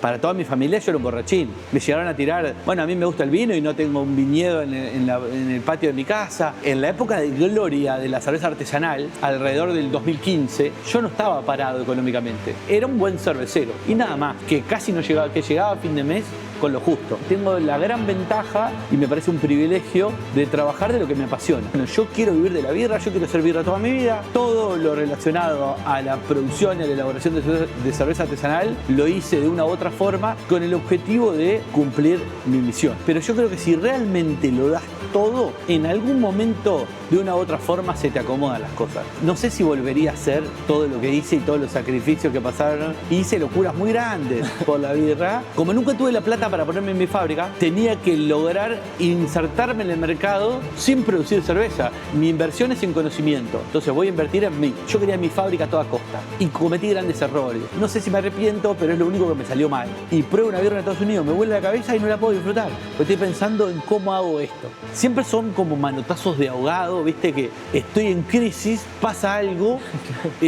para toda mi familia yo era un borrachín. Me llegaron a tirar, bueno, a mí me gusta el vino y no tengo un viñedo en el patio de mi casa. En la época de gloria de la cerveza artesanal, alrededor del 2015, yo no estaba parado económicamente. Era un buen cervecero y nada más, que casi no llegaba, que llegaba a fin de mes con lo justo. Tengo la gran ventaja y me parece un privilegio de trabajar de lo que me apasiona. Bueno, yo quiero vivir de la birra, yo quiero ser birra toda mi vida. Todo lo relacionado a la producción y a la elaboración de cerveza artesanal lo hice de una u otra forma con el objetivo de cumplir mi misión. Pero yo creo que si realmente lo das todo, en algún momento de una u otra forma se te acomodan las cosas. No sé si volvería a hacer todo lo que hice y todos los sacrificios que pasaron. Hice locuras muy grandes por la birra. Como nunca tuve la plata para ponerme en mi fábrica, tenía que lograr insertarme en el mercado sin producir cerveza. Mi inversión es en conocimiento. Entonces voy a invertir en mí. Yo quería mi fábrica a toda costa y cometí grandes errores. No sé si me arrepiento, pero es lo único que me salió mal. Y pruebo una birra en Estados Unidos, me vuelve la cabeza y no la puedo disfrutar. Porque estoy pensando en cómo hago esto. Siempre son como manotazos de ahogado, viste que estoy en crisis, pasa algo,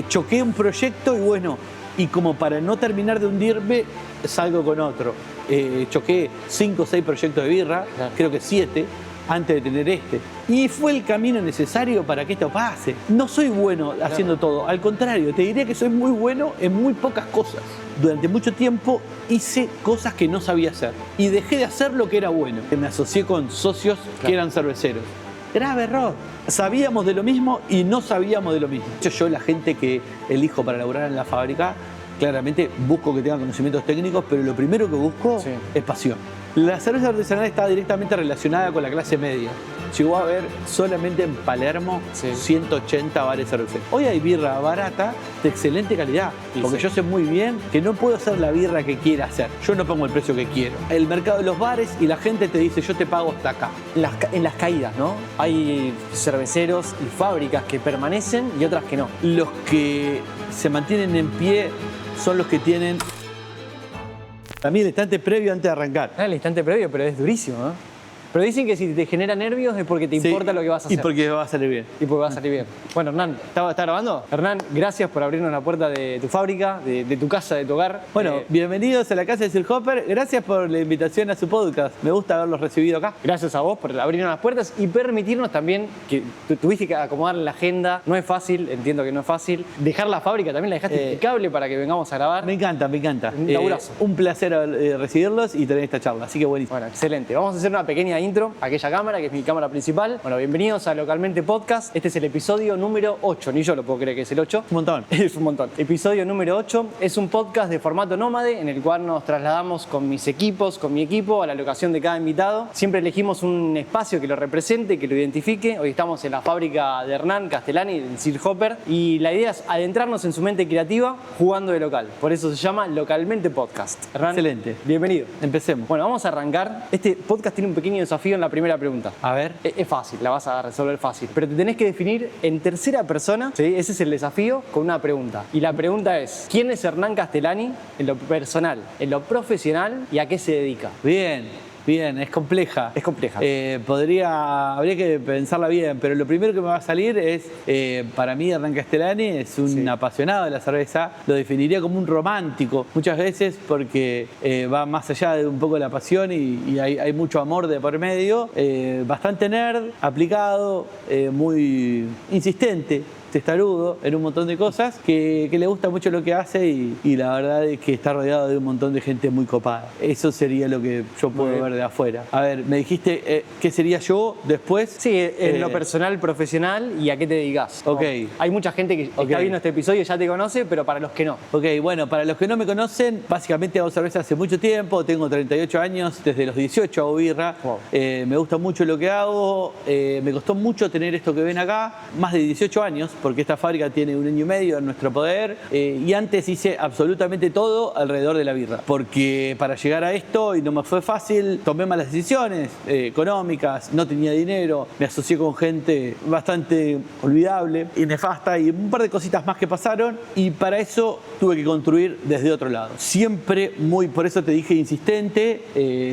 choqué un proyecto y bueno, y como para no terminar de hundirme, salgo con otro. Choqué 5 o 6 proyectos de birra, creo que 7, antes de tener este. Y fue el camino necesario para que esto pase. No soy bueno haciendo todo, al contrario, te diría que soy muy bueno en muy pocas cosas. Durante mucho tiempo hice cosas que no sabía hacer y dejé de hacer lo que era bueno. Me asocié con socios que eran cerveceros. Grave error. Sabíamos de lo mismo y no sabíamos de lo mismo. Yo la gente que elijo para laburar en la fábrica, claramente busco que tengan conocimientos técnicos, pero lo primero que busco es pasión. La cerveza artesanal está directamente relacionada con la clase media. Llegó a haber solamente en Palermo 180 bares cerveceros. Hoy hay birra barata de excelente calidad, porque yo sé muy bien que no puedo hacer la birra que quiera hacer. Yo no pongo el precio que quiero. El mercado de los bares y la gente te dice, yo te pago hasta acá. En las caídas, ¿no? Hay cerveceros y fábricas que permanecen y otras que no. Los que se mantienen en pie son los que tienen... También el instante previo antes de arrancar. El instante previo, pero es durísimo, ¿no? Pero dicen que si te genera nervios es porque te importa lo que vas a hacer. Y porque va a salir bien. Y porque va a salir bien. Bueno, Hernán, ¿está grabando? Hernán, gracias por abrirnos la puerta de tu fábrica, de tu casa, de tu hogar. Bueno, bienvenidos a la casa de Sir Hopper. Gracias por la invitación a su podcast. Me gusta haberlos recibido acá. Gracias a vos por abrirnos las puertas y permitirnos también que tuviste que acomodar la agenda. No es fácil, entiendo que no es fácil. Dejar la fábrica también la dejaste impecable para que vengamos a grabar. Me encanta, me encanta. Un laburazo. Un placer recibirlos y tener esta charla, así que buenísimo. Bueno, excelente. Vamos a hacer una pequeña intro a aquella cámara, que es mi cámara principal. Bueno, bienvenidos a Localmente Podcast. Este es el episodio número 8. Ni yo lo puedo creer que es el 8. Un montón. Es un montón. Episodio número 8. Es un podcast de formato nómade en el cual nos trasladamos con mis equipos, con mi equipo, a la locación de cada invitado. Siempre elegimos un espacio que lo represente, que lo identifique. Hoy estamos en la fábrica de Hernán Castellani, del Sir Hopper. Y la idea es adentrarnos en su mente creativa jugando de local. Por eso se llama Localmente Podcast. Hernán, excelente. Bienvenido. Empecemos. Bueno, vamos a arrancar. Este podcast tiene un pequeño desafío en la primera pregunta. A ver. Es fácil, la vas a resolver fácil. Pero te tenés que definir en tercera persona, ¿sí? Ese es el desafío, con una pregunta. Y la pregunta es, ¿quién es Hernán Castellani en lo personal, en lo profesional y a qué se dedica? Bien, es compleja. Es compleja. Habría que pensarla bien, pero lo primero que me va a salir es, para mí Hernán Castellani es un apasionado de la cerveza, lo definiría como un romántico, muchas veces porque va más allá de un poco de la pasión y hay mucho amor de por medio, bastante nerd, aplicado, muy insistente, testarudo en un montón de cosas, que le gusta mucho lo que hace y la verdad es que está rodeado de un montón de gente muy copada. Eso sería lo que yo puedo ver de afuera. A ver, me dijiste, ¿qué sería yo después? Sí, en lo personal, profesional y a qué te dedicas. Ok. Hay mucha gente que está viendo este episodio y ya te conoce, pero para los que no. Ok, bueno, para los que no me conocen, básicamente hago cerveza hace mucho tiempo, tengo 38 años, desde los 18 hago birra, me gusta mucho lo que hago, me costó mucho tener esto que ven acá, más de 18 años, porque esta fábrica tiene 1 año y medio en nuestro poder, y antes hice absolutamente todo alrededor de la birra, porque para llegar a esto, y no me fue fácil, tomé malas decisiones económicas, no tenía dinero, me asocié con gente bastante olvidable y nefasta, y un par de cositas más que pasaron, y para eso tuve que construir desde otro lado. Siempre por eso te dije insistente,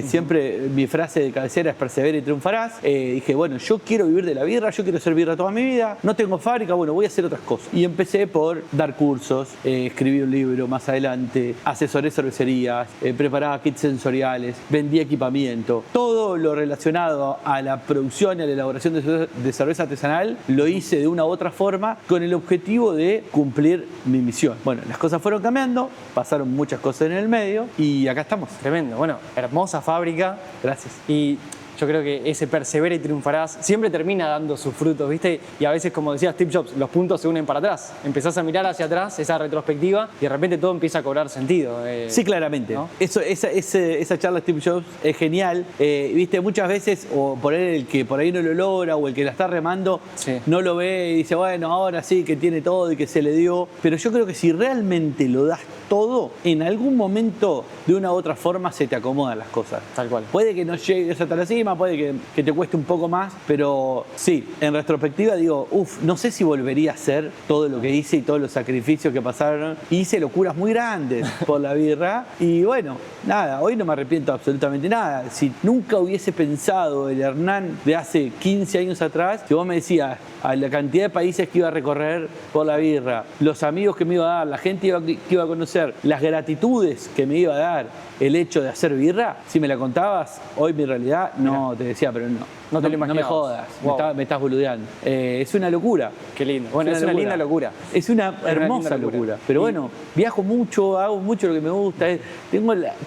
siempre mi frase de cabecera es persevera y triunfarás. Dije, bueno, yo quiero vivir de la birra, yo quiero ser birra toda mi vida, no tengo fábrica, bueno, bueno, voy a hacer otras cosas. Y empecé por dar cursos, escribí un libro más adelante, asesoré cervecerías, preparaba kits sensoriales, vendí equipamiento. Todo lo relacionado a la producción y a la elaboración de cerveza artesanal lo hice de una u otra forma con el objetivo de cumplir mi misión. Bueno, las cosas fueron cambiando, pasaron muchas cosas en el medio y acá estamos. Tremendo. Bueno, hermosa fábrica. Gracias. Y yo creo que ese persevera y triunfarás siempre termina dando sus frutos, ¿viste? Y a veces, como decía Steve Jobs, los puntos se unen para atrás. Empezás a mirar hacia atrás, esa retrospectiva, y de repente todo empieza a cobrar sentido. Sí, claramente. ¿No? Esa charla de Steve Jobs es genial. Viste, muchas veces, o por él, el que por ahí no lo logra, o el que la está remando, Sí. no lo ve y dice, bueno, ahora sí que tiene todo y que se le dio. Pero yo creo que si realmente lo das todo, en algún momento, de una u otra forma, se te acomodan las cosas. Tal cual. Puede que no llegues hasta la cima, puede que te cueste un poco más, pero sí, en retrospectiva digo, no sé si volvería a hacer todo lo que hice y todos los sacrificios que pasaron. Hice locuras muy grandes por la birra y bueno, nada, hoy no me arrepiento absolutamente nada. Si nunca hubiese pensado el Hernán de hace 15 años atrás, si vos me decías a la cantidad de países que iba a recorrer por la birra, los amigos que me iba a dar, la gente que iba a conocer, las gratitudes que me iba a dar el hecho de hacer birra, si me la contabas, hoy mi realidad no te decía, pero No te lo me imaginabas. jodas, Wow. me estás boludeando. Es una locura. Qué lindo. Bueno, es una linda locura. Es una linda hermosa locura. Pero bueno, viajo mucho, hago mucho lo que me gusta.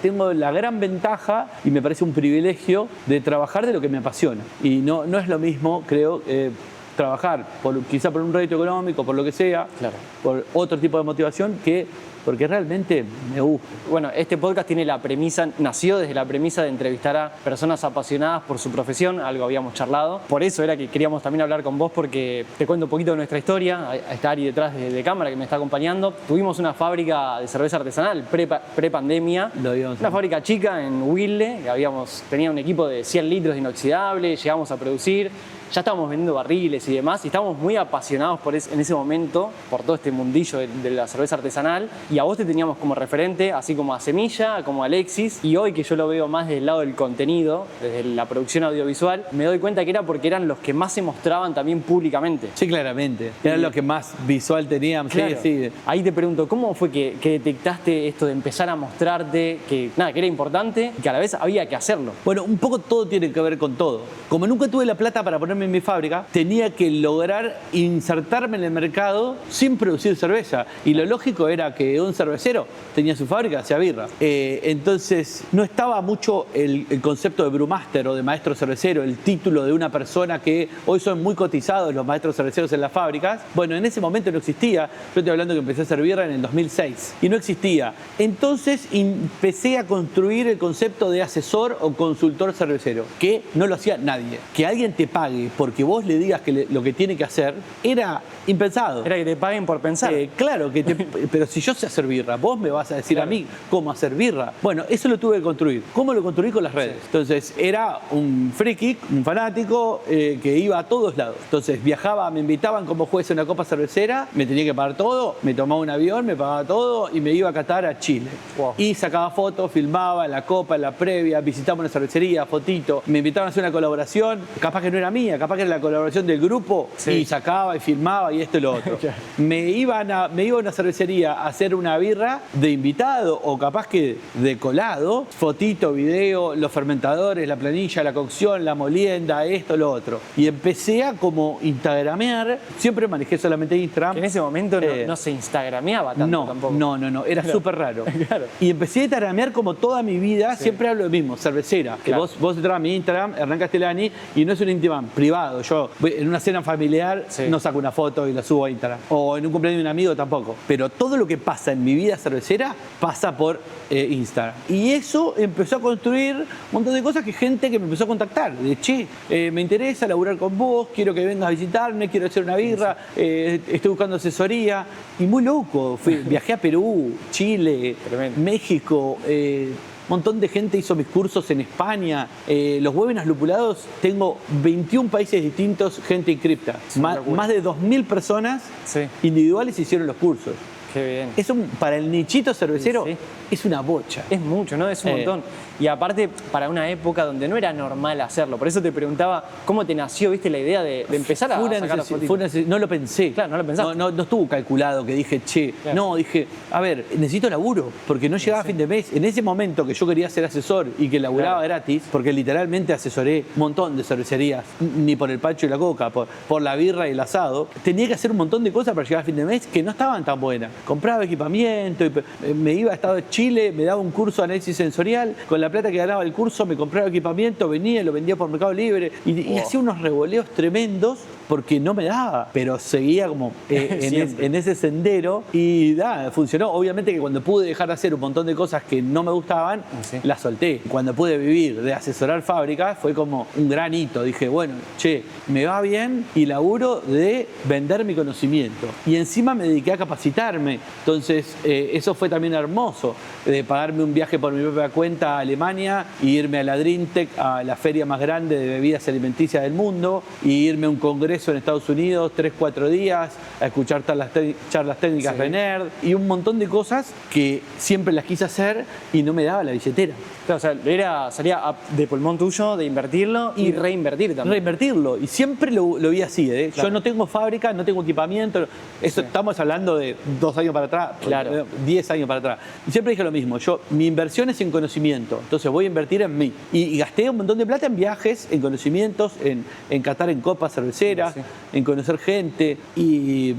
Tengo la gran ventaja, y me parece un privilegio, de trabajar de lo que me apasiona. Y no es lo mismo, creo, trabajar quizá por un rédito económico, por lo que sea, Claro. por otro tipo de motivación, porque realmente me gusta. Bueno, este podcast tiene la premisa, nació desde la premisa de entrevistar a personas apasionadas por su profesión, algo habíamos charlado. Por eso era que queríamos también hablar con vos, porque te cuento un poquito de nuestra historia. Está Ari detrás de cámara que me está acompañando. Tuvimos una fábrica de cerveza artesanal pre-pandemia. Una fábrica chica en Wilde, tenía un equipo de 100 litros de inoxidable, llegamos a producir. Ya estábamos vendiendo barriles y demás, y estábamos muy apasionados en ese momento por todo este mundillo de la cerveza artesanal. Y a vos te teníamos como referente, así como a Semilla, como a Alexis. Y hoy que yo lo veo más del lado del contenido, desde la producción audiovisual, me doy cuenta que era porque eran los que más se mostraban también públicamente. Sí, claramente. Eran los que más visual tenían. Claro. Sí. Ahí te pregunto, ¿cómo fue que detectaste esto de empezar a mostrarte que era importante y que a la vez había que hacerlo? Bueno, un poco todo tiene que ver con todo. Como nunca tuve la plata para ponerme en mi fábrica, tenía que lograr insertarme en el mercado sin producir cerveza. Y lo lógico era que un cervecero tenía su fábrica, hacía birra. Entonces, no estaba mucho el concepto de brewmaster o de maestro cervecero, el título de una persona que hoy son muy cotizados los maestros cerveceros en las fábricas. Bueno, en ese momento no existía. Yo estoy hablando que empecé a hacer birra en el 2006 y no existía. Entonces, empecé a construir el concepto de asesor o consultor cervecero, que no lo hacía nadie. Que alguien te pague porque vos le digas lo que tiene que hacer era impensado. Era que te paguen por pensar. Claro, pero si yo sé hacer birra, vos me vas a decir a mí cómo hacer birra. Bueno, eso lo tuve que construir. ¿Cómo lo construí? Con las redes. Entonces, era un friki, un fanático que iba a todos lados. Entonces, viajaba, me invitaban como juez a una copa cervecera, me tenía que pagar todo, me tomaba un avión, me pagaba todo y me iba a Qatar, a Chile. Wow. Y sacaba fotos, filmaba la copa, la previa, visitaba una cervecería, fotito. Me invitaban a hacer una colaboración, capaz que no era mía, capaz que era la colaboración del grupo, y sacaba y filmaba y esto y lo otro. me iba a una cervecería a hacer una birra de invitado o capaz que de colado, fotito, video, los fermentadores, la planilla, la cocción, la molienda, esto, lo otro. Y empecé a como instagramear, siempre manejé solamente Instagram. Que en ese momento no se instagrameaba tanto tampoco. No, era súper raro. Claro. Y empecé a instagramear como toda mi vida, siempre hablo lo mismo, cervecera. Que Claro. vos entras a mi Instagram, Hernán Castellani, y no es un Instagram privado. Yo en una cena familiar no saco una foto y la subo a Instagram. O en un cumpleaños de un amigo tampoco. Pero todo lo que pasa en mi vida cervecera pasa por Instagram. Y eso empezó a construir un montón de cosas, que gente que me empezó a contactar. De me interesa laburar con vos, quiero que vengas a visitarme, quiero hacer una birra, estoy buscando asesoría. Y muy loco. Viajé a Perú, Chile, Tremendo. México. Un montón de gente hizo mis cursos en España. Los webinars lupulados, tengo 21 países distintos, gente inscripta. Más de 2.000 personas individuales hicieron los cursos. Qué bien. Para el nichito cervecero, Sí. es una bocha. Es mucho, ¿no? Es un montón. Y aparte, para una época donde no era normal hacerlo. Por eso te preguntaba, ¿cómo te nació, viste, la idea de empezar a sacar las fotitos? No lo pensé. Claro, no lo pensaste. No estuvo calculado que dije, che. Claro. No, dije, a ver, necesito laburo, porque no llegaba a fin de mes. En ese momento que yo quería ser asesor y que laburaba gratis, porque literalmente asesoré un montón de cervecerías, ni por el pancho y la coca, por la birra y el asado, tenía que hacer un montón de cosas para llegar a fin de mes que no estaban tan buenas. Compraba equipamiento, me iba a Estado de Chile, me daba un curso de análisis sensorial, con la plata que ganaba el curso me compraba equipamiento, venía y lo vendía por Mercado Libre y hacía unos revoleos tremendos porque no me daba, pero seguía como en ese sendero y funcionó. Obviamente que cuando pude dejar de hacer un montón de cosas que no me gustaban, las solté. Cuando pude vivir de asesorar fábricas fue como un gran hito. Dije, bueno, che, me va bien y laburo de vender mi conocimiento. Y encima me dediqué a capacitarme. Entonces, eso fue también hermoso, de pagarme un viaje por mi propia cuenta a Alemania y irme a la DreamTech, a la feria más grande de bebidas alimenticias del mundo, y irme a un congreso en Estados Unidos 3-4 días a escuchar charlas técnicas de nerd y un montón de cosas que siempre las quise hacer y no me daba la billetera. Claro, o sea, salía de pulmón tuyo de invertirlo y reinvertir también. Reinvertirlo. Y siempre lo vi así. Claro. Yo no tengo fábrica, no tengo equipamiento. Eso estamos hablando de 2 años para atrás, 10 años para atrás. Y siempre dije lo mismo. Mi inversión es en conocimiento. Entonces voy a invertir en mí. Y gasté un montón de plata en viajes, en conocimientos, en catar en copas cerveceras, en conocer gente. Y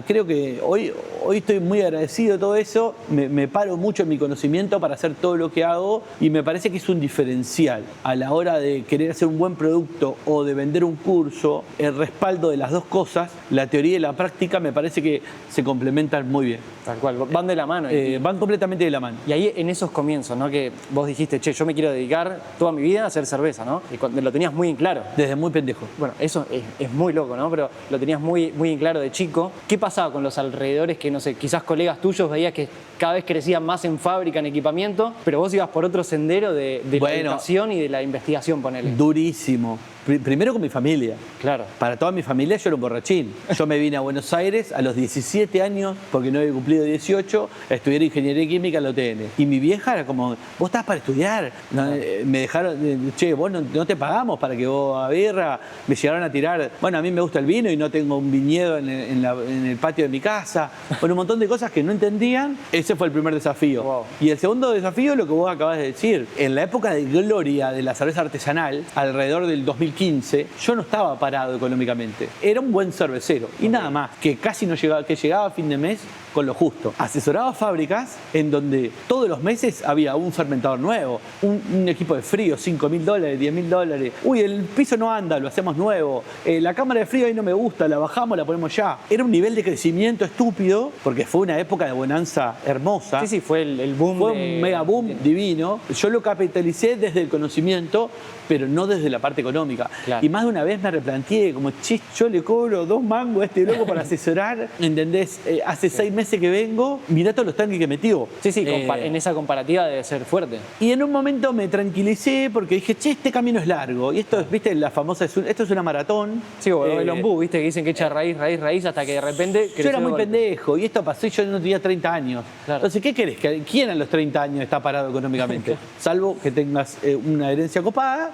creo que hoy estoy muy agradecido de todo eso. Me paro mucho en mi conocimiento para hacer todo lo que hago. Y me parece que es un diferencial a la hora de querer hacer un buen producto o de vender un curso. El respaldo de las dos cosas, la teoría y la práctica, me parece que se complementan muy bien. Tal cual, van de la mano. Van completamente de la mano. Y ahí en esos comienzos, ¿no? Que vos dijiste, che, yo me quiero dedicar toda mi vida a hacer cerveza, ¿no? Y cuando lo tenías muy en claro. Desde muy pendejo. Bueno, eso es muy loco, ¿no? Pero lo tenías muy, muy en claro de chico. ¿Qué pasaba con los alrededores que, no sé, quizás colegas tuyos veías que cada vez crecían más en fábrica, en equipamiento, pero vos ibas por otro sendero de la educación y de la investigación, ponele? Durísimo. Primero con mi familia. Claro. Para toda mi familia yo era un borrachín. Yo me vine a Buenos Aires a los 17 años, porque no había cumplido 18, a estudiar ingeniería química en la UTN. Y mi vieja era como, vos estás para estudiar. Me dejaron, che, vos no te pagamos para que vos a birra. Me llegaron a tirar, bueno, a mí me gusta el vino y no tengo un viñedo en el patio de mi casa. Bueno, un montón de cosas que no entendían. Ese fue el primer desafío. Wow. Y el segundo desafío, lo que vos acabas de decir. En la época de gloria de la cerveza artesanal, alrededor del 2015, yo no estaba parado económicamente. Era un buen cervecero y nada más, que casi no llegaba, que llegaba a fin de mes con lo justo. Asesoraba fábricas en donde todos los meses había un fermentador nuevo, un equipo de frío, $5.000, $10.000. Uy, el piso no anda, lo hacemos nuevo. La cámara de frío ahí no me gusta, la bajamos, la ponemos ya. Era un nivel de crecimiento estúpido, porque fue una época de bonanza hermosa. Sí, fue el boom. Fue un mega boom divino. Yo lo capitalicé desde el conocimiento, pero no desde la parte económica. Claro. Y más de una vez me replanteé, como, che, yo le cobro 2 mangos a este loco para asesorar, ¿entendés? Hace 6 meses que vengo, mirá todos los tanques que metió. Sí, en esa comparativa debe ser fuerte. Y en un momento me tranquilicé porque dije, che, este camino es largo. Y esto es, viste, la famosa, esto es una maratón. Sí, o el ombú, viste, que dicen que echa raíz, hasta que de repente... Yo era muy pendejo y esto pasó y yo no tenía 30 años. Claro. Entonces, ¿qué querés? ¿Quién a los 30 años está parado económicamente? Salvo que tengas una herencia copada,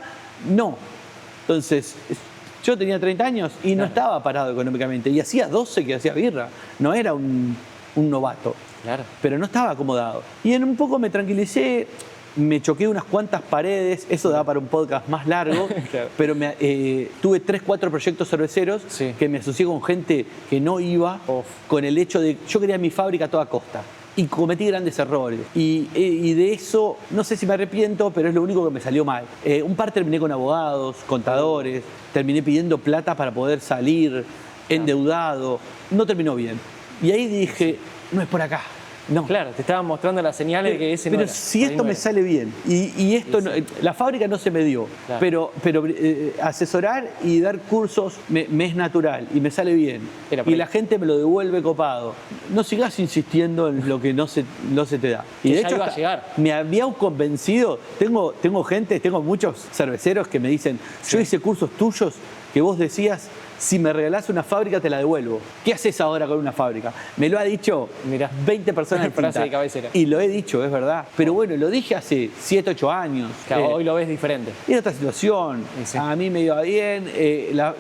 no. Entonces, yo tenía 30 años y no estaba parado económicamente. Y hacía 12 que hacía birra. No era un novato. Claro. Pero no estaba acomodado. Y en un poco me tranquilicé, me choqué unas cuantas paredes, eso da para un podcast más largo, Claro. pero tuve 3-4 proyectos cerveceros que me asocié con gente que no iba, con el hecho de, yo quería mi fábrica a toda costa. Y cometí grandes errores. Y de eso, no sé si me arrepiento, pero es lo único que me salió mal. Un par terminé con abogados, contadores, terminé pidiendo plata para poder salir, endeudado. No terminó bien. Y ahí dije, no es por acá. No. Claro, te estaban mostrando las señales de que ese no pero era. si esto me sale bien y esto no, la fábrica no se me dio, Claro. pero asesorar y dar cursos me es natural y me sale bien y la gente me lo devuelve copado. No sigas insistiendo en lo que no se te da. Y Que de ya hecho iba a llegar. me había convencido, tengo muchos cerveceros que me dicen, yo hice cursos tuyos que vos decías si me regalás una fábrica te la devuelvo. ¿Qué haces ahora con una fábrica? Me lo ha dicho Mirá. 20 personas Frase de distintas. cabecera. Y lo he dicho, es verdad. Pero bueno, lo dije hace 7, 8 años. Claro, hoy lo ves diferente. Era otra situación. Y sí. A mí me iba bien,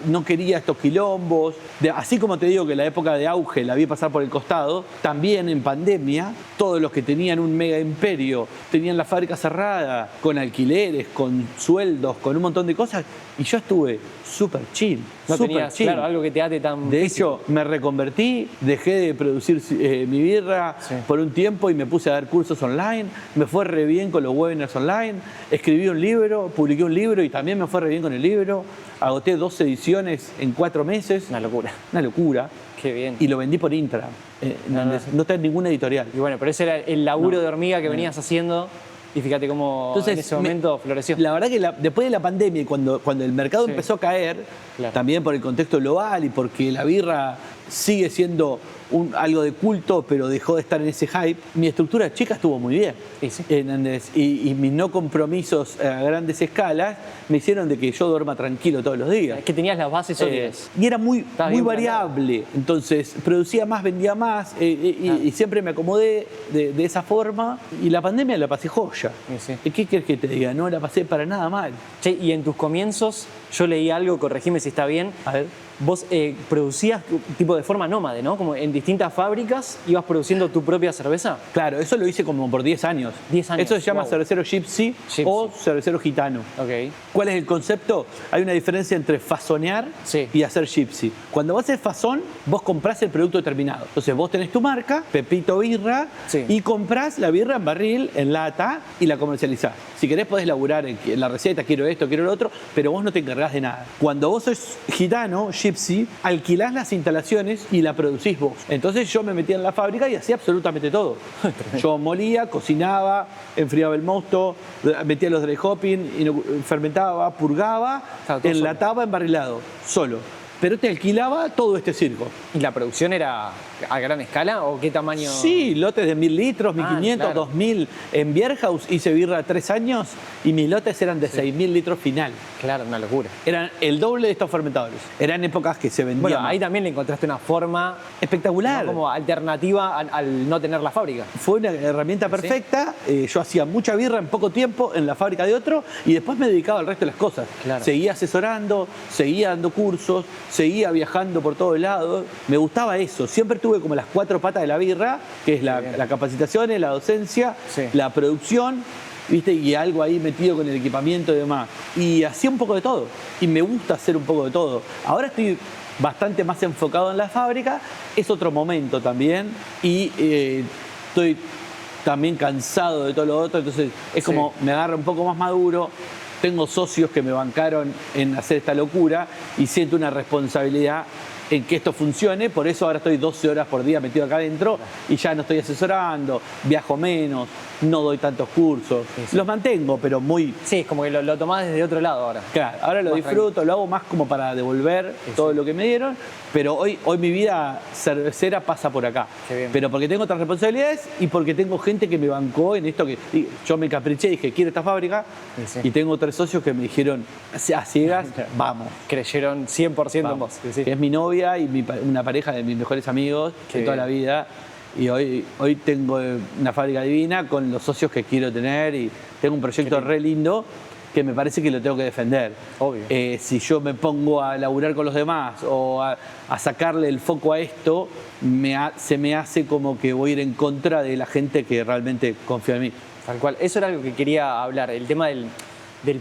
no quería estos quilombos. Así como te digo que la época de auge la vi pasar por el costado, también en pandemia, todos los que tenían un mega imperio tenían la fábrica cerrada, con alquileres, con sueldos, con un montón de cosas. Y yo estuve súper chill. No súper tenías, chill. claro, algo que te ate tan De físico. hecho, me reconvertí, dejé de producir mi birra Sí. por un tiempo y me puse a dar cursos online. Me fue re bien con los webinars online. Escribí un libro, publiqué un libro y también me fue re bien con el libro. Agoté 2 ediciones en 4 meses. Una locura. Una locura. Qué bien. Y lo vendí por Intra. No está en ninguna editorial. Y bueno, pero ese era el laburo de hormiga que venías haciendo y fíjate cómo en ese momento floreció. La verdad que después de la pandemia, cuando el mercado Sí. empezó a caer, Claro. también por el contexto global y porque la birra sigue siendo algo de culto, pero dejó de estar en ese hype, mi estructura chica estuvo muy bien. Y sí. ¿Entendés? Y mis no compromisos a grandes escalas me hicieron de que yo duerma tranquilo todos los días. Es que tenías las bases sólidas. Y era muy bien variable. Entonces, producía más, vendía más, y siempre me acomodé de esa forma. Y la pandemia la pasé joya. Y sí. ¿Qué quieres que te diga? No la pasé para nada mal. Che, y en tus comienzos, yo leí algo, corregime si está bien. A ver. Vos producías tipo de forma nómade, ¿no? Como en distintas fábricas ibas produciendo tu propia cerveza. Claro, eso lo hice como por 10 años. 10 años, Eso se llama wow. cervecero gypsy o cervecero gitano. Ok. ¿Cuál es el concepto? Hay una diferencia entre fasonear Sí. y hacer gypsy. Cuando vos haces fasón, vos comprás el producto terminado. Entonces vos tenés tu marca, Pepito Birra, Sí. y comprás la birra en barril, en lata, y la comercializás. Si querés podés laburar en la receta, quiero esto, quiero lo otro, pero vos no te encargás de nada. Cuando vos sos gitano, gypsy, alquilás las instalaciones y la producís vos. Entonces yo me metía en la fábrica y hacía absolutamente todo. Yo molía, cocinaba, enfriaba el mosto, metía los dry hopping, fermentaba, purgaba, Claro, todo enlataba, embarrilado, solo. Pero te alquilaba todo este circo. ¿Y la producción era a gran escala o qué tamaño? Sí, lotes de 1000 litros, 1500, claro. 2000. En Bierhaus hice birra 3 años y mis lotes eran de 6000 litros final. Claro, una locura. Eran el doble de estos fermentadores. Eran épocas que se vendían Bueno, más. ahí también le encontraste una forma Espectacular. ¿no? como alternativa al no tener la fábrica. Fue una herramienta perfecta. Yo hacía mucha birra en poco tiempo en la fábrica de otro y después me dedicaba al resto de las cosas. Claro. Seguía asesorando, seguía dando cursos, seguía viajando por todos lados. Me gustaba eso. Siempre tuve como las 4 patas de la birra, que es la capacitación, la docencia, Sí. la producción, ¿viste? Y algo ahí metido con el equipamiento y demás. Y hacía un poco de todo. Y me gusta hacer un poco de todo. Ahora estoy bastante más enfocado en la fábrica. Es otro momento también. Y estoy también cansado de todo lo otro. Entonces es como me agarra un poco más maduro. Tengo socios que me bancaron en hacer esta locura y siento una responsabilidad en que esto funcione. Por eso ahora estoy 12 horas por día metido acá adentro y ya no estoy asesorando, viajo menos, no doy tantos cursos. Sí. Los mantengo, pero muy... Sí, es como que lo tomás desde otro lado ahora. Claro, ahora lo Más disfruto, lo hago más como para devolver todo lo que me dieron, pero hoy mi vida cervecera pasa por acá. Qué bien. Pero porque tengo otras responsabilidades y porque tengo gente que me bancó en esto que yo me capriché y dije, quiero esta fábrica, Sí. y tengo 3 socios que me dijeron, a ciegas, vamos. Creyeron 100% en Vamos. vos. Sí, sí. Que es mi novia y una pareja de mis mejores amigos Qué de toda bien. la vida. Y hoy tengo una fábrica divina con los socios que quiero tener y tengo un proyecto re lindo que me parece que lo tengo que defender. Obvio. Si yo me pongo a laburar con los demás o a sacarle el foco a esto, se me hace como que voy a ir en contra de la gente que realmente confía en mí. Tal cual. Eso era algo que quería hablar, el tema del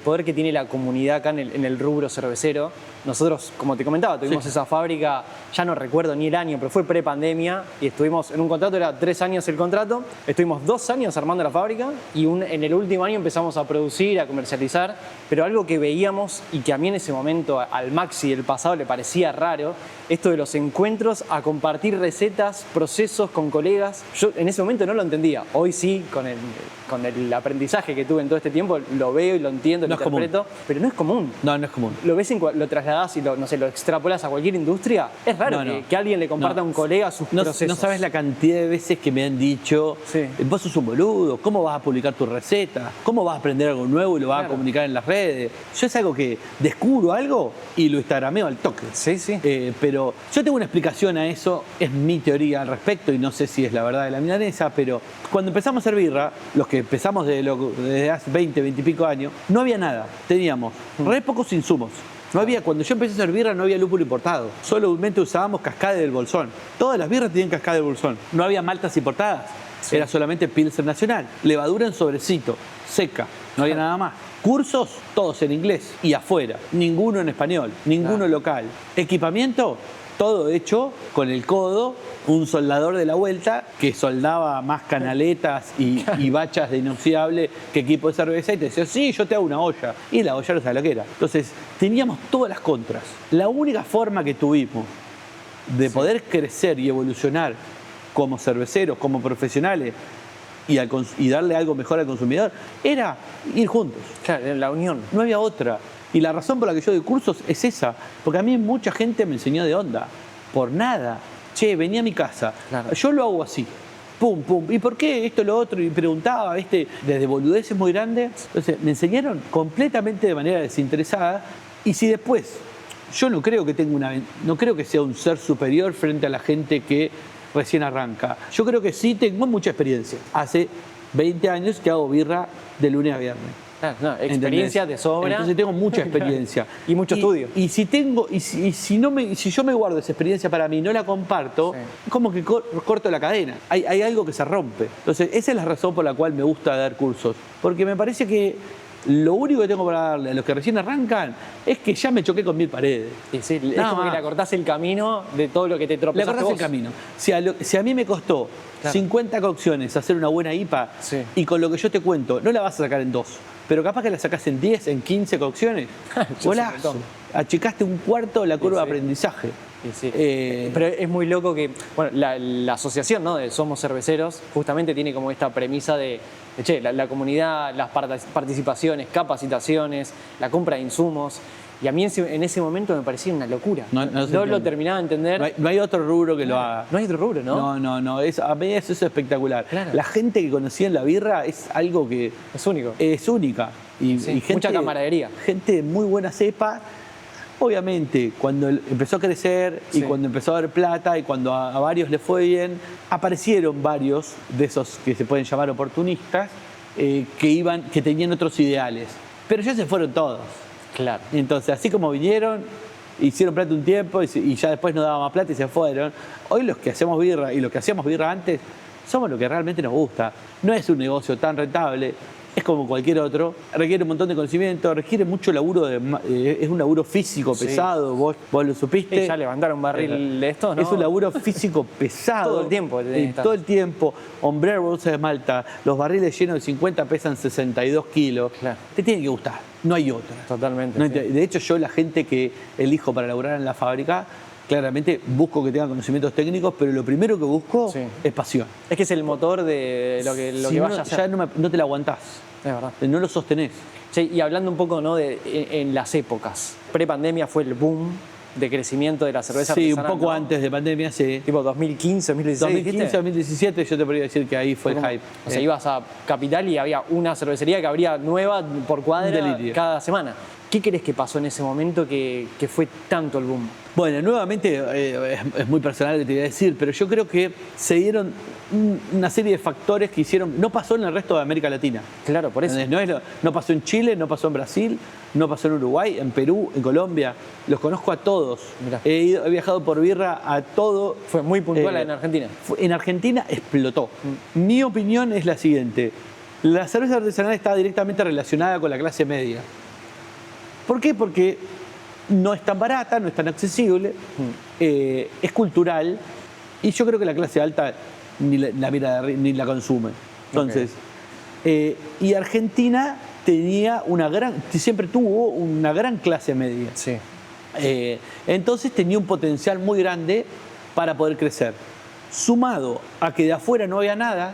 poder que tiene la comunidad acá en el rubro cervecero. Nosotros, como te comentaba, tuvimos esa fábrica, ya no recuerdo ni el año, pero fue pre-pandemia y estuvimos en un contrato, era 3 años el contrato, estuvimos 2 años armando la fábrica y en el último año empezamos a producir, a comercializar, pero algo que veíamos y que a mí en ese momento al Maxi del pasado le parecía raro, esto de los encuentros a compartir recetas, procesos con colegas. Yo en ese momento no lo entendía, hoy sí, con el aprendizaje que tuve en todo este tiempo, lo veo y lo entiendo entiendo, No lo es común. interpreto, pero no es común. No, no es común. Lo ves, lo trasladás y no sé, lo extrapolas a cualquier industria. Es raro No, no. que alguien le comparta a No. un colega sus procesos. No sabes la cantidad de veces que me han dicho, Sí. vos sos un boludo, ¿cómo vas a publicar tu receta? ¿Cómo vas a aprender algo nuevo y lo vas a comunicar en las redes? Yo es algo que descubro algo y lo instagrameo al toque. Sí, sí. Pero yo tengo una explicación a eso, es mi teoría al respecto y no sé si es la verdad de la milanesa, pero cuando empezamos a hacer birra, los que empezamos desde hace 20, 20 y pico años, no había nada. Teníamos re pocos insumos. No había, cuando yo empecé a hacer birra no había lúpulo importado. Solamente usábamos Cascade del Bolsón. Todas las birras tenían Cascade del Bolsón. No había maltas importadas. Sí. Era solamente Pilsen nacional. Levadura en sobrecito, seca. No había nada más. Cursos, todos en inglés y afuera. Ninguno en español, ninguno local. Equipamiento, todo hecho con el codo. Un soldador de la vuelta que soldaba más canaletas y bachas de inoxidable que equipo de cerveza y te decía, sí, yo te hago una olla. Y la olla no sabe lo que era. Entonces, teníamos todas las contras. La única forma que tuvimos de poder crecer y evolucionar como cerveceros, como profesionales y darle algo mejor al consumidor, era ir juntos. Claro, la unión. No había otra. Y la razón por la que yo doy cursos es esa. Porque a mí mucha gente me enseñó de onda. Por nada. Che, venía a mi casa. Claro. Yo lo hago así. Pum, pum. ¿Y por qué esto, lo otro? Y preguntaba, ¿viste? Desde boludeces muy grandes. Entonces, me enseñaron completamente de manera desinteresada. Y si después, yo no creo que no creo que sea un ser superior frente a la gente que recién arranca. Yo creo que sí tengo mucha experiencia. Hace 20 años que hago birra de lunes a viernes. Claro, no, experiencia ¿Entendés? de sobra. Entonces tengo mucha experiencia. Y mucho estudio. Y si yo me guardo esa experiencia para mí y no la comparto, Sí. como que corto la cadena. Hay algo que se rompe. Entonces, esa es la razón por la cual me gusta dar cursos. Porque me parece que lo único que tengo para darle a los que recién arrancan es que ya me choqué con 1000 paredes. Sí, sí, es Nada como que más. le acortás el camino de todo lo que te Le tropezaste cortás el vos. camino. Si a mí me costó Claro. 50 cocciones hacer una buena IPA, Sí. y con lo que yo te cuento, no la vas a sacar en 2, pero capaz que la sacás en 10, en 15 cocciones, Ya golazo. se me toma. Achicaste un cuarto la curva Sí, de sí. aprendizaje. Sí, sí. Eh, Pero es muy loco que, bueno, la asociación, ¿no?, de Somos Cerveceros justamente tiene como esta premisa de che, la comunidad, las participaciones, capacitaciones, la compra de insumos. Y a mí en ese momento me parecía una locura. No se lo entiende. terminaba de entender. No hay otro rubro que lo haga. No hay otro rubro, ¿no? No. A mí eso es espectacular. Claro. La gente que conocía en la birra es algo que Es único. es única. Y Sí, gente, mucha camaradería. Gente de muy buena cepa. Obviamente, cuando empezó a crecer y Sí. cuando empezó a haber plata y cuando a varios le fue bien, aparecieron varios de esos que se pueden llamar oportunistas que tenían otros ideales. Pero ya se fueron todos. Claro. Entonces, así como vinieron, hicieron plata un tiempo y ya después no daba más plata y se fueron. Hoy los que hacemos birra y los que hacíamos birra antes somos lo que realmente nos gusta. No es un negocio tan rentable, es como cualquier otro. Requiere un montón de conocimiento, requiere mucho laburo, es un laburo físico Sí. pesado, vos lo supiste. Y ya levantar un barril de estos, ¿no? Es un laburo físico pesado. Todo el tiempo tenés que estar. Todo el tiempo. Hombrear bolsas de malta, los barriles llenos de 50 pesan 62 kilos. Claro. Te tiene que gustar, no hay otra. Totalmente. No, sí. de hecho, yo la gente que elijo para laburar en la fábrica, claramente busco que tengan conocimientos técnicos, pero lo primero que busco Sí. es pasión. Es que es el motor de lo que Si vaya no, a hacer. ya no te la aguantás, Es verdad. no lo sostenés. Che, y hablando un poco, ¿no?, en las épocas. Pre-pandemia fue el boom de crecimiento de la cerveza Sí, un artesanal, poco ¿no? antes de pandemia, sí. Tipo 2015, 2016, 2015, ¿dijiste? 2017 yo te podría decir que ahí fue el Como- hype. O sea, ibas a Capital y había una cervecería que abría nueva por cuadra Delirio. cada semana. ¿Qué crees que pasó en ese momento que fue tanto el boom? Bueno, nuevamente es muy personal lo que te voy a decir, pero yo creo que se dieron una serie de factores que hicieron. No pasó en el resto de América Latina. Claro, por eso. ¿Entendés? No pasó en Chile, no pasó en Brasil, no pasó en Uruguay, en Perú, en Colombia. Los conozco a todos. Mirá. He viajado por birra a todo. Fue muy puntual Eh, en Argentina. En Argentina explotó. Mi opinión es la siguiente. La cerveza artesanal está directamente relacionada con la clase media. ¿Por qué? Porque no es tan barata, no es tan accesible, es cultural y yo creo que la clase alta ni la mira ni la consume. Entonces, y Argentina siempre tuvo una gran clase media. Sí. Entonces tenía un potencial muy grande para poder crecer. Sumado a que de afuera no había nada,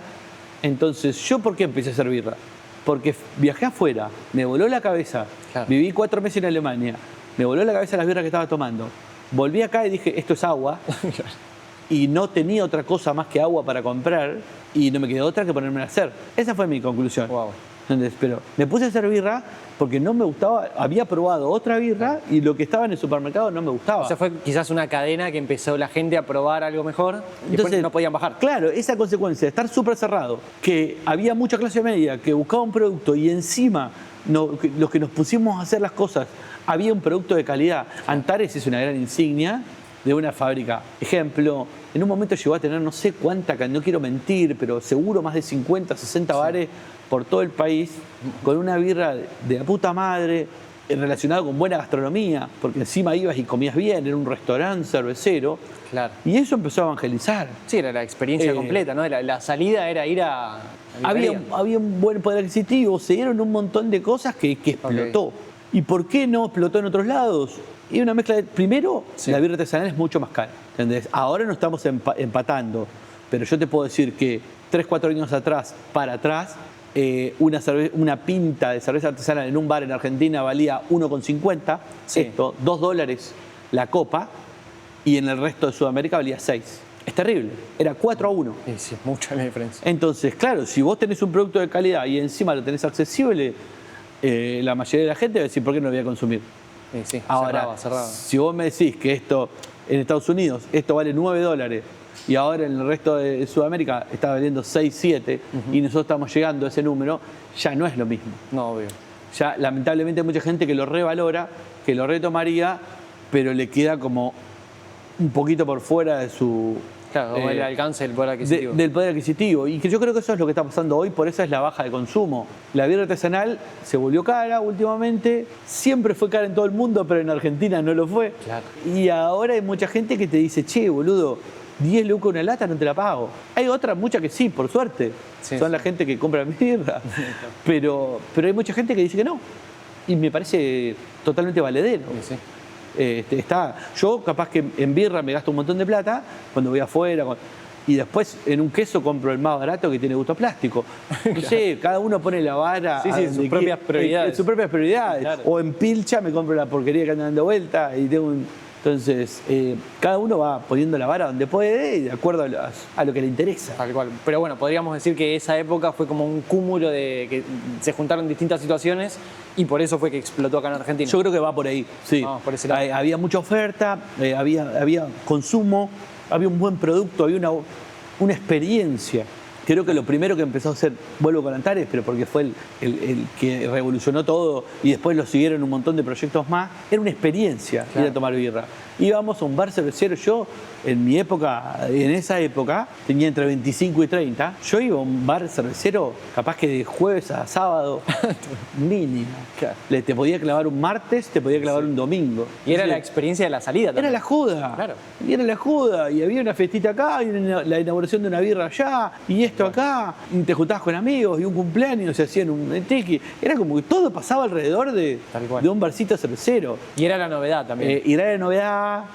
entonces, ¿yo por qué empecé a hacer birra? porque viajé afuera, me voló la cabeza, Claro. viví 4 meses en Alemania, me voló la cabeza las birras que estaba tomando. Volví acá y dije, esto es agua, y no tenía otra cosa más que agua para comprar, y no me quedó otra que ponerme a hacer. Esa fue mi conclusión. Wow. ¿Entendés? Pero me puse a hacer birra porque no me gustaba, había probado otra birra y lo que estaba en el supermercado no me gustaba. O sea, fue quizás una cadena que empezó la gente a probar algo mejor y después Entonces, no podían bajar. Claro, esa consecuencia de estar súper cerrado, que había mucha clase media que buscaba un producto y encima los que nos pusimos a hacer las cosas, había un producto de calidad. Antares es una gran insignia de una fábrica. Ejemplo, en un momento llegó a tener no sé cuánta, no quiero mentir, pero seguro más de 50, 60 bares por todo el país, con una birra de la puta madre, relacionado con buena gastronomía, porque encima ibas y comías bien, era un restaurante cervecero, Claro. y eso empezó a evangelizar. Sí, era la experiencia completa, ¿no? La salida era ir a Había un buen poder adquisitivo, se dieron un montón de cosas que explotó. ¿Y por qué no explotó en otros lados? Y una mezcla de... Primero, Sí. la birra artesanal es mucho más cara, ¿entendés? Ahora no estamos empatando, pero yo te puedo decir que 3, 4 años atrás, para atrás, una pinta de cerveza artesanal en un bar en Argentina valía 1,50, Sí. esto, $2 la copa, y en el resto de Sudamérica valía 6. Es terrible, era 4-1. Sí, sí, mucha la diferencia. Entonces, claro, si vos tenés un producto de calidad y encima lo tenés accesible, la mayoría de la gente va a decir, ¿por qué no lo voy a consumir? Sí, sí, Ahora, cerraba. si vos me decís que esto, en Estados Unidos, esto vale $9 y ahora en el resto de Sudamérica está valiendo 6, 7 y nosotros estamos llegando a ese número, ya no es lo mismo. No, obvio. Ya lamentablemente hay mucha gente que lo revalora, que lo retomaría, pero le queda como un poquito por fuera de su... Claro, como el alcance del poder adquisitivo. del poder adquisitivo. Y que yo creo que eso es lo que está pasando hoy, por eso es la baja de consumo. La birra artesanal se volvió cara últimamente, siempre fue cara en todo el mundo, pero en Argentina no lo fue. Claro. Y ahora hay mucha gente que te dice, che, boludo, 10 lucas una lata, no te la pago. Hay otras, muchas que sí, por suerte. Sí, Son sí. la gente que compra birra. pero hay mucha gente que dice que no. Y me parece totalmente valedero. Sí, sí. Yo capaz que en birra me gasto un montón de plata cuando voy afuera y después en un queso compro el más barato que tiene gusto a plástico. No sé, cada uno pone la vara Sí, sí, a en donde sus propias prioridades. en sus propias prioridades. Claro. O en pilcha me compro la porquería que anda dando vuelta y tengo Entonces, cada uno va poniendo la vara donde puede y de acuerdo a lo que le interesa. Tal cual. Pero bueno, podríamos decir que esa época fue como un cúmulo de que se juntaron distintas situaciones y por eso fue que explotó acá en Argentina. Yo creo que va por ahí, sí. Vamos por ese lado. Había mucha oferta, había consumo, había un buen producto, había una experiencia. Creo que lo primero que empezó a hacer, vuelvo con Antares, pero porque fue el que revolucionó todo y después lo siguieron un montón de proyectos más, era una experiencia ir a tomar birra. Íbamos a un bar cervecero, yo en esa época, tenía entre 25 y 30, yo iba a un bar cervecero capaz que de jueves a sábado, mínimo. Claro. Te podía clavar un martes, te podía clavar un domingo. Y era Sí. la experiencia de la salida también. Era la joda. Claro. Y era la joda. Y había una festita acá, y la inauguración de una birra allá, y esto acá. Y te juntabas con amigos, y un cumpleaños, se hacían un tequi. Era como que todo pasaba alrededor Tal cual. de un barcito cervecero. Y era la novedad también. Y era de novedad,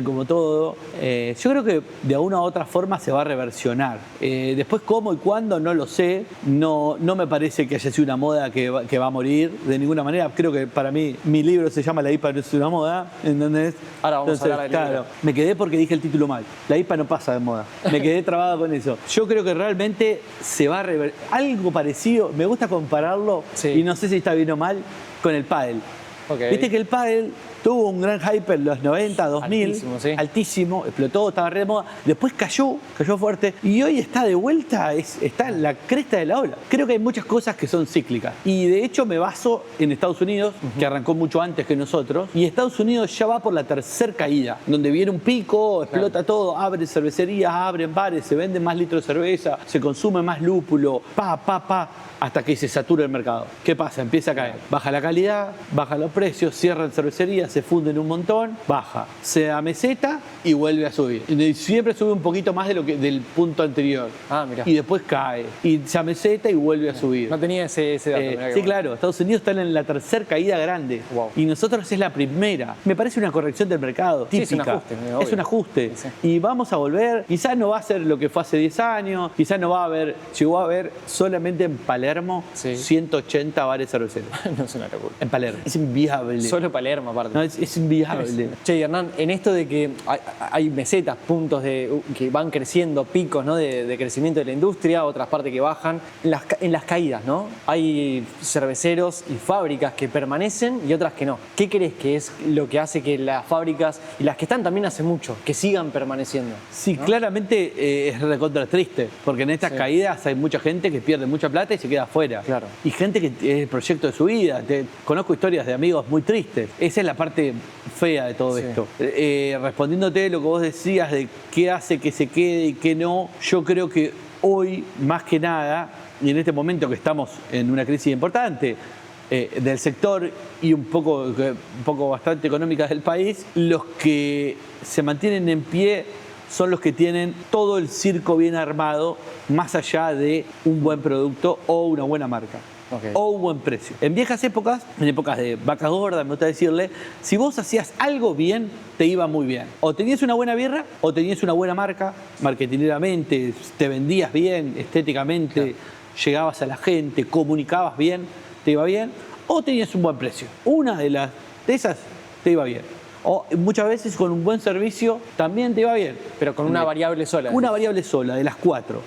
como todo. Yo creo que de alguna u otra forma se va a reversionar. Después cómo y cuándo no lo sé. No me parece que haya sido una moda que va a morir de ninguna manera. Creo que para mí, mi libro se llama La IPA no es una moda, ¿entendés? Ahora vamos a hablar del libro. Claro, me quedé porque dije el título mal. La IPA no pasa de moda. Me quedé trabado con eso. Yo creo que realmente se va a algo parecido. Me gusta compararlo, Sí. y no sé si está bien o mal, con el pádel. Ok. Viste que el pádel tuvo un gran hype en los 90, 2000, Altísimo, sí. altísimo, explotó, estaba re de moda. Después cayó fuerte y hoy está de vuelta, está en la cresta de la ola. Creo que hay muchas cosas que son cíclicas y de hecho me baso en Estados Unidos, que arrancó mucho antes que nosotros, y Estados Unidos ya va por la tercera caída, donde viene un pico, explota todo, abren cervecerías, abren bares, se venden más litros de cerveza, se consume más lúpulo, hasta que se satura el mercado. ¿Qué pasa? Empieza a caer. Baja la calidad, bajan los precios, cierran cervecerías, se funden un montón, baja, se ameseta y vuelve a subir. Y siempre sube un poquito más de del punto anterior. Mirá. Y después cae, y se ameseta y vuelve a subir. No tenía ese dato. Mirá Sí, claro, Estados Unidos está en la tercera caída grande. Wow. Y nosotros es la primera. Me parece una corrección del mercado, típica. Sí, es un ajuste, obvio. Es un ajuste. Sí. Y vamos a volver. Quizás no va a ser lo que fue hace 10 años. Quizás no va a haber. Llegó a haber solamente en Palermo 180 bares cerveceros. No es una locura. En Palermo. Es inviable. Solo Palermo, aparte. No, es inviable. Che, Hernán, en esto de que hay mesetas, puntos que van creciendo, picos, ¿no? de crecimiento de la industria, otras partes que bajan, en las caídas, ¿no? Hay cerveceros y fábricas que permanecen y otras que no. ¿Qué crees que es lo que hace que las fábricas, y las que están también hace mucho, que sigan permaneciendo? Sí, ¿no? Claramente es recontra triste, porque en estas caídas hay mucha gente que pierde mucha plata y se queda afuera. Claro. Y gente que es el proyecto de su vida. Conozco historias de amigos muy tristes. Esa es la parte fea de todo esto. Respondiéndote lo que vos decías de qué hace que se quede y qué no, yo creo que hoy, más que nada, y en este momento que estamos en una crisis importante, del sector y un poco bastante económica del país, los que se mantienen en pie son los que tienen todo el circo bien armado, más allá de un buen producto o una buena marca. Okay. O un buen precio. En viejas épocas, en épocas de vacas gordas, me gusta decirle, si vos hacías algo bien, te iba muy bien. O tenías una buena birra, o tenías una buena marca, marketineramente, te vendías bien, estéticamente, llegabas a la gente, comunicabas bien, te iba bien, o tenías un buen precio. Una de esas te iba bien. O muchas veces con un buen servicio también te iba bien. Pero con una variable sola. Una variable sola, de las cuatro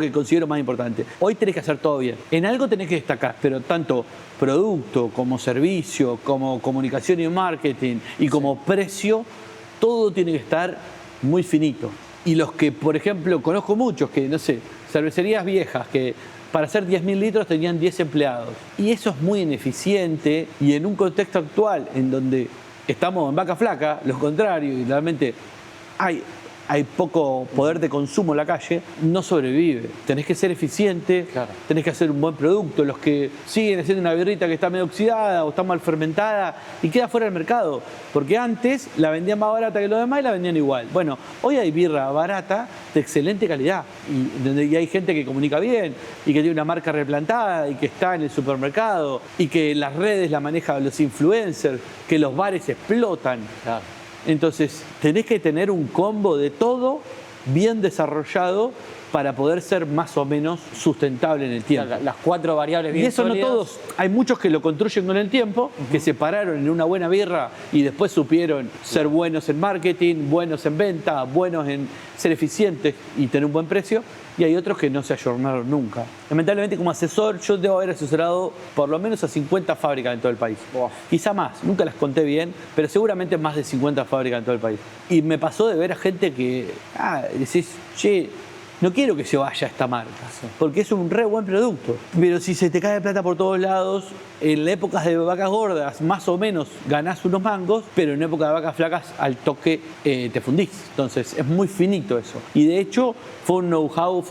que considero más importantes. Hoy tenés que hacer todo bien. En algo tenés que destacar, pero tanto producto como servicio, como comunicación y marketing y como precio, todo tiene que estar muy finito. Y los que, por ejemplo, conozco muchos que, no sé, cervecerías viejas que para hacer 10.000 litros tenían 10 empleados. Y eso es muy ineficiente y en un contexto actual en donde estamos en vaca flaca, lo contrario, y realmente hay poco poder de consumo en la calle, no sobrevive. Tenés que ser eficiente, tenés que hacer un buen producto. Los que siguen haciendo una birrita que está medio oxidada o está mal fermentada y queda fuera del mercado, porque antes la vendían más barata que los demás y la vendían igual. Bueno, hoy hay birra barata de excelente calidad y hay gente que comunica bien y que tiene una marca replantada y que está en el supermercado y que las redes la manejan los influencers, que los bares explotan. Claro. Entonces, tenés que tener un combo de todo bien desarrollado para poder ser más o menos sustentable en el tiempo. Las 4 variables bien Y eso sólidas. no todos. Hay muchos que lo construyen con el tiempo, que se pararon en una buena birra y después supieron ser buenos en marketing, buenos en venta, buenos en ser eficientes y tener un buen precio. Y hay otros que no se ayornaron nunca. Lamentablemente, como asesor, yo debo haber asesorado por lo menos a 50 fábricas en todo el país. Wow. Quizá más, nunca las conté bien, pero seguramente más de 50 fábricas en todo el país. Y me pasó de ver a gente que decís, che, no quiero que se vaya esta marca, porque es un re buen producto. Pero si se te cae plata por todos lados, en épocas de vacas gordas más o menos ganás unos mangos, pero en época de vacas flacas al toque te fundís. Entonces es muy finito eso. Y de hecho fue un know-how,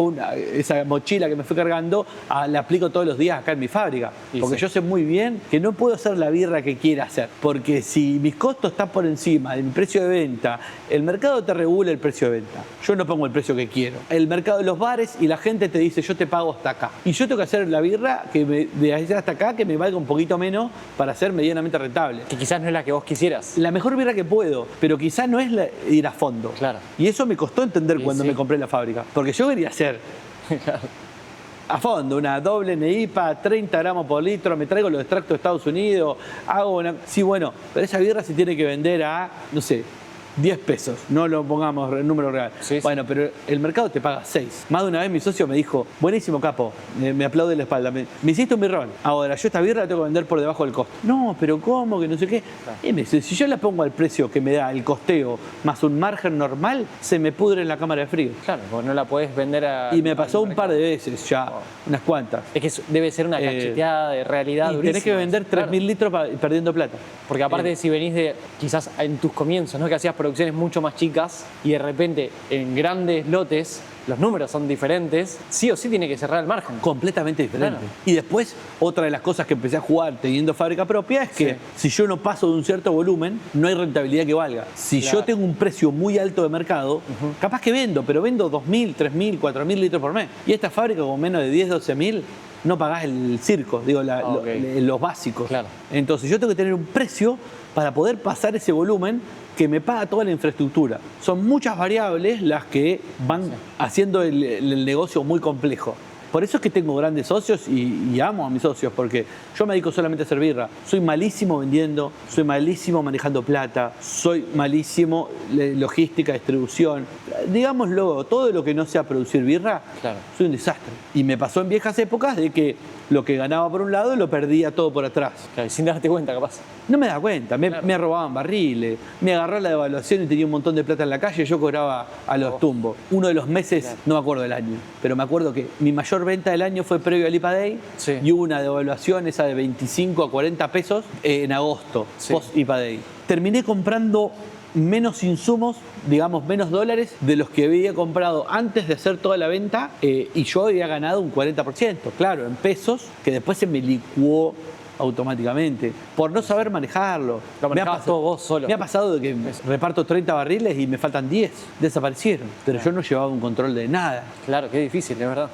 esa mochila que me fui cargando, la aplico todos los días acá en mi fábrica. Porque yo sé muy bien que no puedo hacer la birra que quiera hacer. Porque si mis costos están por encima de mi precio de venta, el mercado te regula el precio de venta. Yo no pongo el precio que quiero. El mercado de los bares y la gente te dice, yo te pago hasta acá. Y yo tengo que hacer la birra de allá hasta acá que me valga un poquito menos para ser medianamente rentable. Que quizás no es la que vos quisieras. La mejor birra que puedo, pero quizás no es ir a fondo. Claro. Y eso me costó entender cuando me compré la fábrica. Porque yo quería hacer a fondo una doble NEIPA, 30 gramos por litro, me traigo los extractos de Estados Unidos, hago una... Sí, bueno, pero esa birra se tiene que vender a, no sé, 10 pesos, no lo pongamos en número real. Bueno, pero el mercado te paga 6. Más de una vez mi socio me dijo, buenísimo, capo, me aplaude la espalda, me hiciste un birrón. Ahora, yo esta birra la tengo que vender por debajo del costo. No, pero ¿cómo? Que no sé qué. Y me dice, si yo la pongo al precio que me da el costeo más un margen normal, se me pudre en la cámara de frío. Claro, porque no la podés vender a... Y me pasó un par de veces ya, unas cuantas. Es que debe ser una cacheteada de realidad y durísima. tenés que vender 3.000 litros perdiendo plata. Porque aparte si venís de, quizás en tus comienzos, ¿no? Que hacías producciones mucho más chicas y de repente en grandes lotes los números son diferentes, sí o sí tiene que cerrar el margen. Completamente diferente. Claro. Y después, otra de las cosas que empecé a jugar teniendo fábrica propia es que si yo no paso de un cierto volumen, no hay rentabilidad que valga. Si yo tengo un precio muy alto de mercado, capaz que vendo, pero vendo 2.000, 3.000, 4.000 litros por mes. Y esta fábrica con menos de 10, 12.000, no pagás el circo, digo, los básicos. Claro. Entonces yo tengo que tener un precio para poder pasar ese volumen que me paga toda la infraestructura. Son muchas variables las que van haciendo el negocio muy complejo. Por eso es que tengo grandes socios y amo a mis socios, porque yo me dedico solamente a hacer birra. Soy malísimo vendiendo, soy malísimo manejando plata, soy malísimo logística, distribución. Digámoslo, todo lo que no sea producir birra, soy un desastre. Y me pasó en viejas épocas de que lo que ganaba por un lado lo perdía todo por atrás. Claro, sin darte cuenta, capaz. No me da cuenta, me robaban barriles, me agarró la devaluación y tenía un montón de plata en la calle y yo cobraba a los tumbos. Uno de los meses, no me acuerdo del año, pero me acuerdo que mi mayor venta del año fue previo al IPA Day y hubo una devaluación esa de 25 a 40 pesos en agosto, post IPA Day. Terminé comprando menos insumos, digamos menos dólares de los que había comprado antes de hacer toda la venta y yo había ganado un 40%, claro, en pesos, que después se me licuó automáticamente, por no saber manejarlo. Lo manejabas todo vos solo. Me ha pasado de que reparto 30 barriles y me faltan 10, desaparecieron, pero yo no llevaba un control de nada. Claro, qué difícil, de verdad.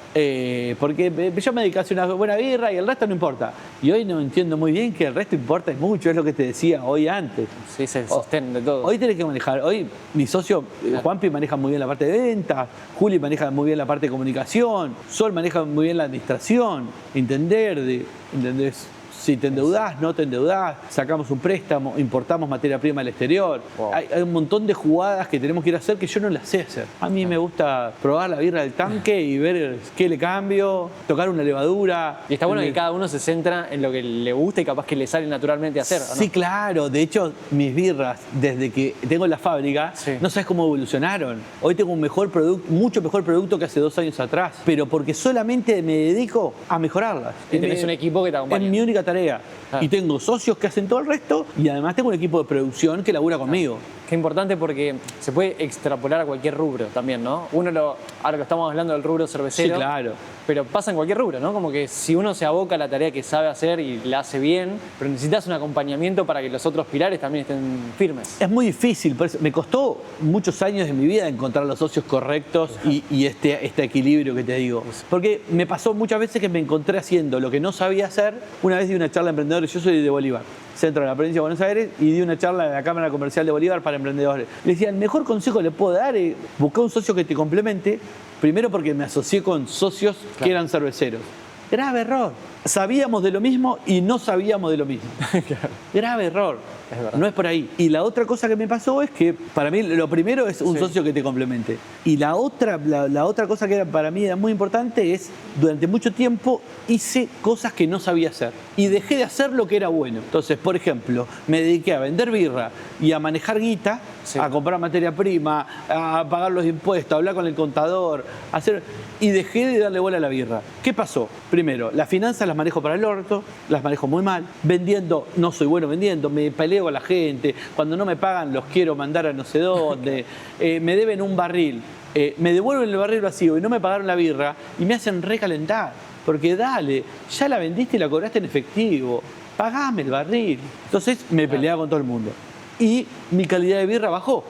Porque yo me dediqué a hacer una buena birra y el resto no importa. Y hoy no entiendo muy bien que el resto importa mucho, es lo que te decía hoy antes. Sí, es el sostén de todo. Hoy tenés que manejar, hoy mi socio Juanpi maneja muy bien la parte de venta, Juli maneja muy bien la parte de comunicación, Sol maneja muy bien la administración, ¿entendés? Si te endeudás, no te endeudás, sacamos un préstamo, importamos materia prima del exterior. Wow. Hay un montón de jugadas que tenemos que ir a hacer que yo no las sé hacer. A mí me gusta probar la birra del tanque y ver qué le cambio, tocar una levadura. Y está bueno que cada uno se centra en lo que le gusta y capaz que le sale naturalmente hacer, ¿o no? Sí, claro. De hecho, mis birras, desde que tengo la fábrica, no sabes cómo evolucionaron. Hoy tengo un mejor producto, mucho mejor producto que hace 2 años atrás, pero porque solamente me dedico a mejorarlas. Y tenés un equipo que te acompaña. Es mi única tarea. Y tengo socios que hacen todo el resto y además tengo un equipo de producción que labura conmigo. Qué importante porque se puede extrapolar a cualquier rubro también, ¿no? Ahora que estamos hablando del rubro cervecero, sí, claro, pero pasa en cualquier rubro, ¿no? Como que si uno se aboca a la tarea que sabe hacer y la hace bien, pero necesitas un acompañamiento para que los otros pilares también estén firmes. Es muy difícil, me costó muchos años de mi vida encontrar los socios correctos y este equilibrio que te digo. Porque me pasó muchas veces que me encontré haciendo lo que no sabía hacer. Una vez di una charla de emprendedores, yo soy de Bolívar, centro de la provincia de Buenos Aires, y di una charla en la Cámara Comercial de Bolívar para emprendedores. Le decía, el mejor consejo que le puedo dar es buscar un socio que te complemente, primero porque me asocié con socios que eran cerveceros. Grave error. Sabíamos de lo mismo y no sabíamos de lo mismo. Grave error. No es por ahí. Y la otra cosa que me pasó es que para mí lo primero es un socio que te complemente. Y la otra cosa que para mí era muy importante es, durante mucho tiempo hice cosas que no sabía hacer. Y dejé de hacer lo que era bueno. Entonces, por ejemplo, me dediqué a vender birra y a manejar guita, a comprar materia prima, a pagar los impuestos, a hablar con el contador, y dejé de darle bola a la birra. ¿Qué pasó? Primero, las finanzas las manejo para el orto, las manejo muy mal. Vendiendo, no soy bueno vendiendo, me peleo a la gente. Cuando no me pagan, los quiero mandar a no sé dónde. Me deben un barril. Me devuelven el barril vacío y no me pagaron la birra y me hacen recalentar. Porque dale, ya la vendiste y la cobraste en efectivo. Pagame el barril. Entonces me peleaba con todo el mundo. Y mi calidad de birra bajó.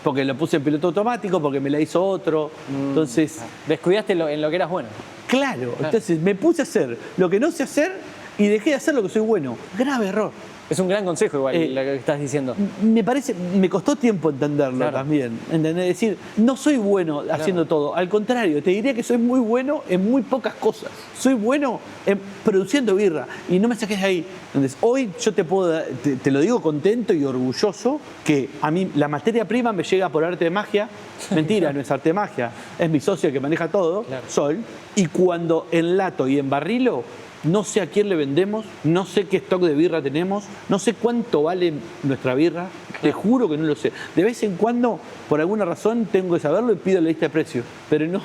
Porque lo puse en piloto automático, porque me la hizo otro. Entonces, descuidaste en lo que eras bueno. Claro, entonces me puse a hacer lo que no sé hacer y dejé de hacer lo que soy bueno. Grave error. Es un gran consejo igual lo que estás diciendo. Me costó tiempo entenderlo también. ¿Entendés? Es decir, no soy bueno haciendo todo. Al contrario, te diría que soy muy bueno en muy pocas cosas. Soy bueno en produciendo birra y no me saques de ahí. Entonces, hoy yo te lo digo contento y orgulloso que a mí la materia prima me llega por arte de magia. Mentira, no es arte de magia. Es mi socio que maneja todo, Sol. Y cuando enlato y embarrilo, no sé a quién le vendemos, no sé qué stock de birra tenemos, no sé cuánto vale nuestra birra, te juro que no lo sé. De vez en cuando, por alguna razón, tengo que saberlo y pido la lista de precios, pero no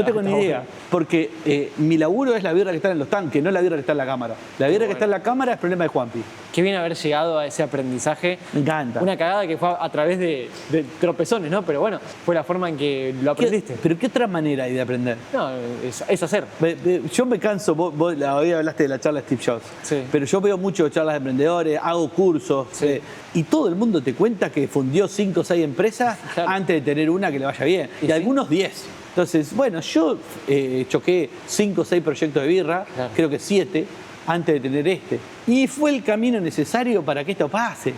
tengo ni idea, porque mi laburo es la birra que está en los tanques, no la birra que está en la cámara. La birra que está en la cámara es problema de Juanpi. Qué bien haber llegado a ese aprendizaje. Me encanta. Una cagada que fue a través de tropezones, ¿no? Pero bueno, fue la forma en que lo aprendiste. ¿Pero qué otra manera hay de aprender? No, es hacer. Yo me canso, vos hoy hablaste de la charla de Steve Jobs, Sí. pero yo veo mucho charlas de emprendedores, hago cursos, Sí. y todo el mundo te cuenta que fundió 5 o 6 empresas Claro. antes de tener una que le vaya bien, Y y sí. algunos 10. Entonces, bueno, yo choqué 5 o 6 proyectos de birra, Claro. creo que 7, antes de tener este. Y fue el camino necesario para que esto pase.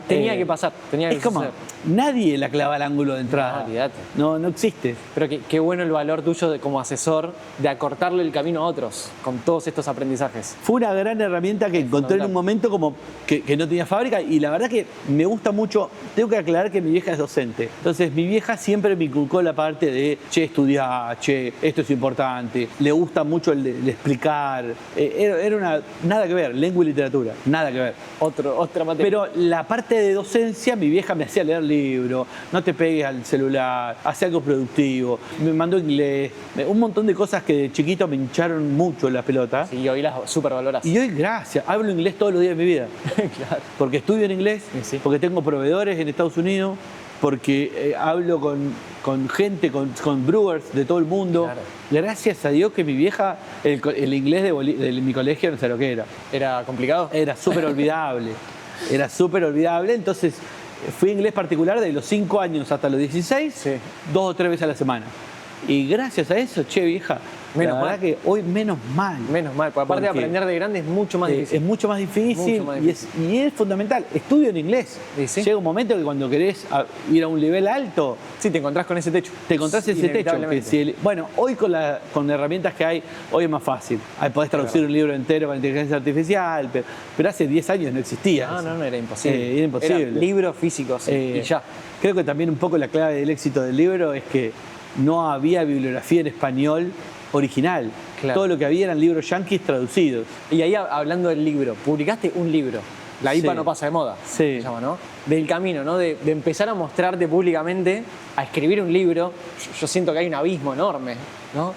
Tenía que pasar, tenía que Es como, suceder. nadie la clava al ángulo de entrada. No, olvídate. No existe. Pero qué bueno el valor tuyo como asesor de acortarle el camino a otros con todos estos aprendizajes. Fue una gran herramienta que encontré en un momento como que no tenía fábrica, y la verdad que me gusta mucho. Tengo que aclarar que mi vieja es docente. Entonces mi vieja siempre me inculcó la parte de, che, estudiar, che, esto es importante. Le gusta mucho el explicar. Era nada que ver, lengua y literatura, nada que ver. Otra materia. Pero la parte de docencia, mi vieja me hacía leer libros, no te pegues al celular, haz algo productivo, me mandó inglés, un montón de cosas que de chiquito me hincharon mucho la pelota. Sí, hoy las supervalorás. Y hoy, gracias, hablo inglés todos los días de mi vida. Claro. Porque estudio en inglés, Sí. porque tengo proveedores en Estados Unidos, porque hablo con gente, con brewers de todo el mundo. Claro. Gracias a Dios que mi vieja, el inglés de mi colegio no sé lo que era. ¿Era complicado? Era súper olvidable. Era súper olvidable. Entonces fui a inglés particular de los 5 años hasta los 16, Sí. 2 o 3 veces a la semana. Y gracias a eso, che, vieja, Menos la verdad mal. que hoy menos mal. Menos mal, porque aparte de Porque, aprender de grande es mucho más difícil. Es mucho más difícil, Mucho más y es fundamental. Estudio en inglés. ¿Y sí? Llega un momento que cuando querés ir a un nivel alto, Sí, te encontrás con ese techo. te encontrás ese techo. Que Inevitablemente. bueno, hoy con herramientas que hay, hoy es más fácil. Ahí podés traducir un libro entero para inteligencia artificial, pero hace 10 años no existía. No, era imposible. Era imposible. Eran libros físicos y ya. Creo que también un poco la clave del éxito del libro es que no había bibliografía en español original. Claro. Todo lo que había eran libros yanquis traducidos. Y ahí hablando del libro, publicaste un libro. La IPA Sí. no pasa de moda, Sí. se llama, ¿no? Del camino, ¿no? De empezar a mostrarte públicamente, a escribir un libro. Yo siento que hay un abismo enorme, ¿no?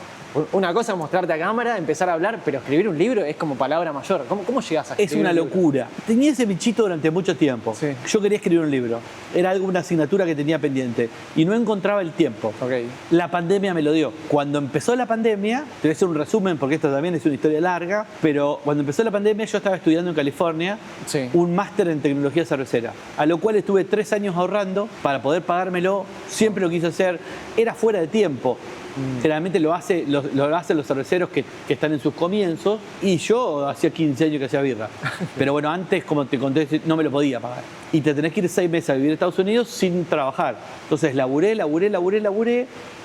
Una cosa es mostrarte a cámara, empezar a hablar, pero escribir un libro es como palabra mayor. ¿Cómo llegas a escribir Es una un libro? locura. Tenía ese bichito durante mucho tiempo. Sí. Yo quería escribir un libro. Era una asignatura que tenía pendiente y no encontraba el tiempo. Ok. La pandemia me lo dio. Cuando empezó la pandemia, te voy a hacer un resumen porque esto también es una historia larga, pero cuando empezó la pandemia yo estaba estudiando en California Sí. un máster en tecnología cervecera, a lo cual estuve 3 años ahorrando para poder pagármelo. Siempre lo quise hacer. Era fuera de tiempo. Generalmente lo hacen los cerveceros que están en sus comienzos, y yo hacía 15 años que hacía birra. Pero bueno, antes, como te conté, no me lo podía pagar. Y te tenés que ir 6 meses a vivir a Estados Unidos sin trabajar. Entonces laburé,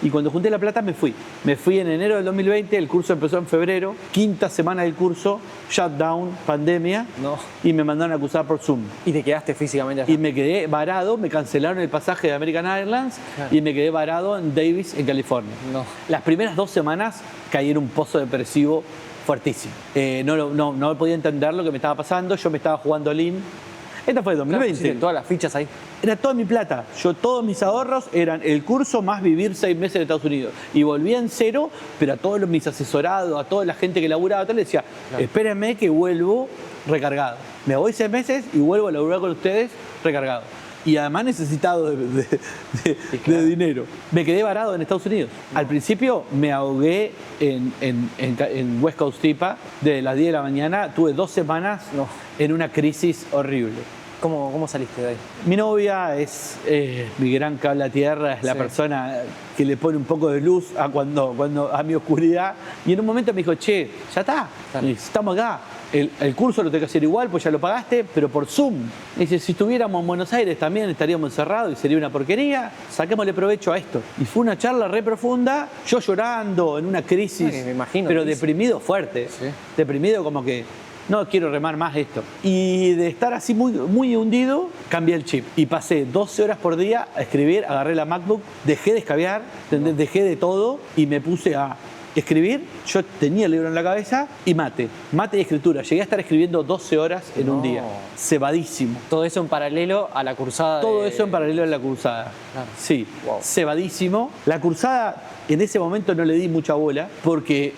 y cuando junté la plata me fui. Me fui en enero del 2020, el curso empezó en febrero, 5ª semana del curso, shutdown, pandemia, No. y me mandaron a acusar por Zoom. Y te quedaste físicamente allá. Y me quedé varado, me cancelaron el pasaje de American Airlines, Claro. y me quedé varado en Davis, en California. No. Las primeras 2 semanas caí en un pozo depresivo fuertísimo. No podía entender lo que me estaba pasando, yo me estaba jugando Lean. Esta fue el Claro, 2020. pusiste todas las fichas ahí. Era toda mi plata. Todos mis ahorros eran el curso más vivir 6 meses en Estados Unidos. Y volvía en cero, pero a todos mis asesorados, a toda la gente que laburaba, tal, le decía, Claro. espérenme que vuelvo recargado. Me voy 6 meses y vuelvo a laburar con ustedes recargado. Y además necesitado de dinero. Me quedé varado en Estados Unidos. Al principio me ahogué en West Coast IPA. De las 10 de la mañana tuve 2 semanas No. en una crisis horrible. ¿Cómo saliste de ahí? Mi novia es mi gran cable a tierra, es la Sí. persona que le pone un poco de luz a mi oscuridad. Y en un momento me dijo, che, ya está, Claro. estamos acá. El curso lo tengo que hacer igual, pues ya lo pagaste, pero por Zoom. Me dice, si estuviéramos en Buenos Aires también estaríamos encerrados y sería una porquería. Saquémosle provecho a esto. Y fue una charla re profunda, yo llorando en una crisis, Ay, me imagino, pero crisis. deprimido fuerte. Sí. Deprimido como que no quiero remar más esto. Y de estar así muy, muy hundido, cambié el chip. Y pasé 12 horas por día a escribir, agarré la MacBook, dejé de escabiar, dejé de todo y me puse a escribir. Yo tenía el libro en la cabeza y mate y escritura. Llegué a estar escribiendo 12 horas en un No. día. Cebadísimo. Todo eso en paralelo a la cursada. Todo eso en paralelo a la cursada. Claro. Sí, Wow. cebadísimo. La cursada en ese momento no le di mucha bola porque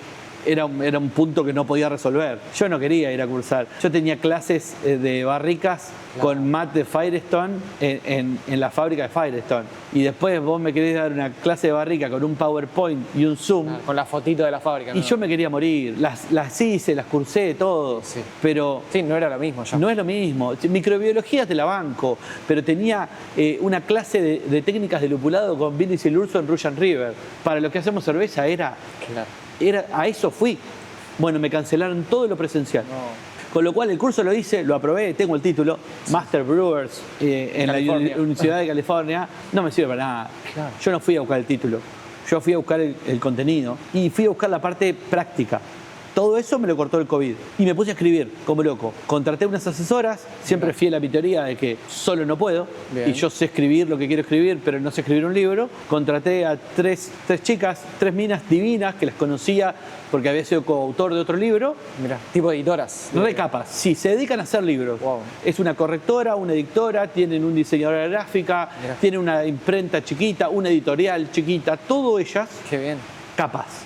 era un punto que no podía resolver. Yo no quería ir a cursar. Yo tenía clases de barricas con Matt de Firestone en la fábrica de Firestone. Y después vos me querés dar una clase de barrica con un PowerPoint y un Zoom. Con la fotito de la fábrica. Y yo me quería morir. Las hice, las cursé, todo. Sí. Pero sí, no era lo mismo ya. no es lo mismo. Microbiología te la banco, pero tenía una clase de técnicas de lupulado con Billy Silurso en Russian River. Para lo que hacemos cerveza a eso fui. Bueno, me cancelaron todo lo presencial. No. Con lo cual el curso lo hice, lo aprobé, tengo el título, Master Brewers en la Universidad de California. No me sirve para nada. Claro. Yo no fui a buscar el título, yo fui a buscar el contenido y fui a buscar la parte práctica. Todo eso me lo cortó el COVID. Y me puse a escribir como loco. Contraté unas asesoras, siempre fiel a mi teoría de que solo no puedo. Bien. Y yo sé escribir lo que quiero escribir, pero no sé escribir un libro. Contraté a tres chicas, 3 minas divinas que las conocía porque había sido coautor de otro libro. Mirá, tipo editoras. Recapas, sí, se dedican a hacer libros. Wow. Es una correctora, una editora, tienen un diseñador de gráfica, Mirá. tienen una imprenta chiquita, una editorial chiquita, todo ellas Qué bien. capas,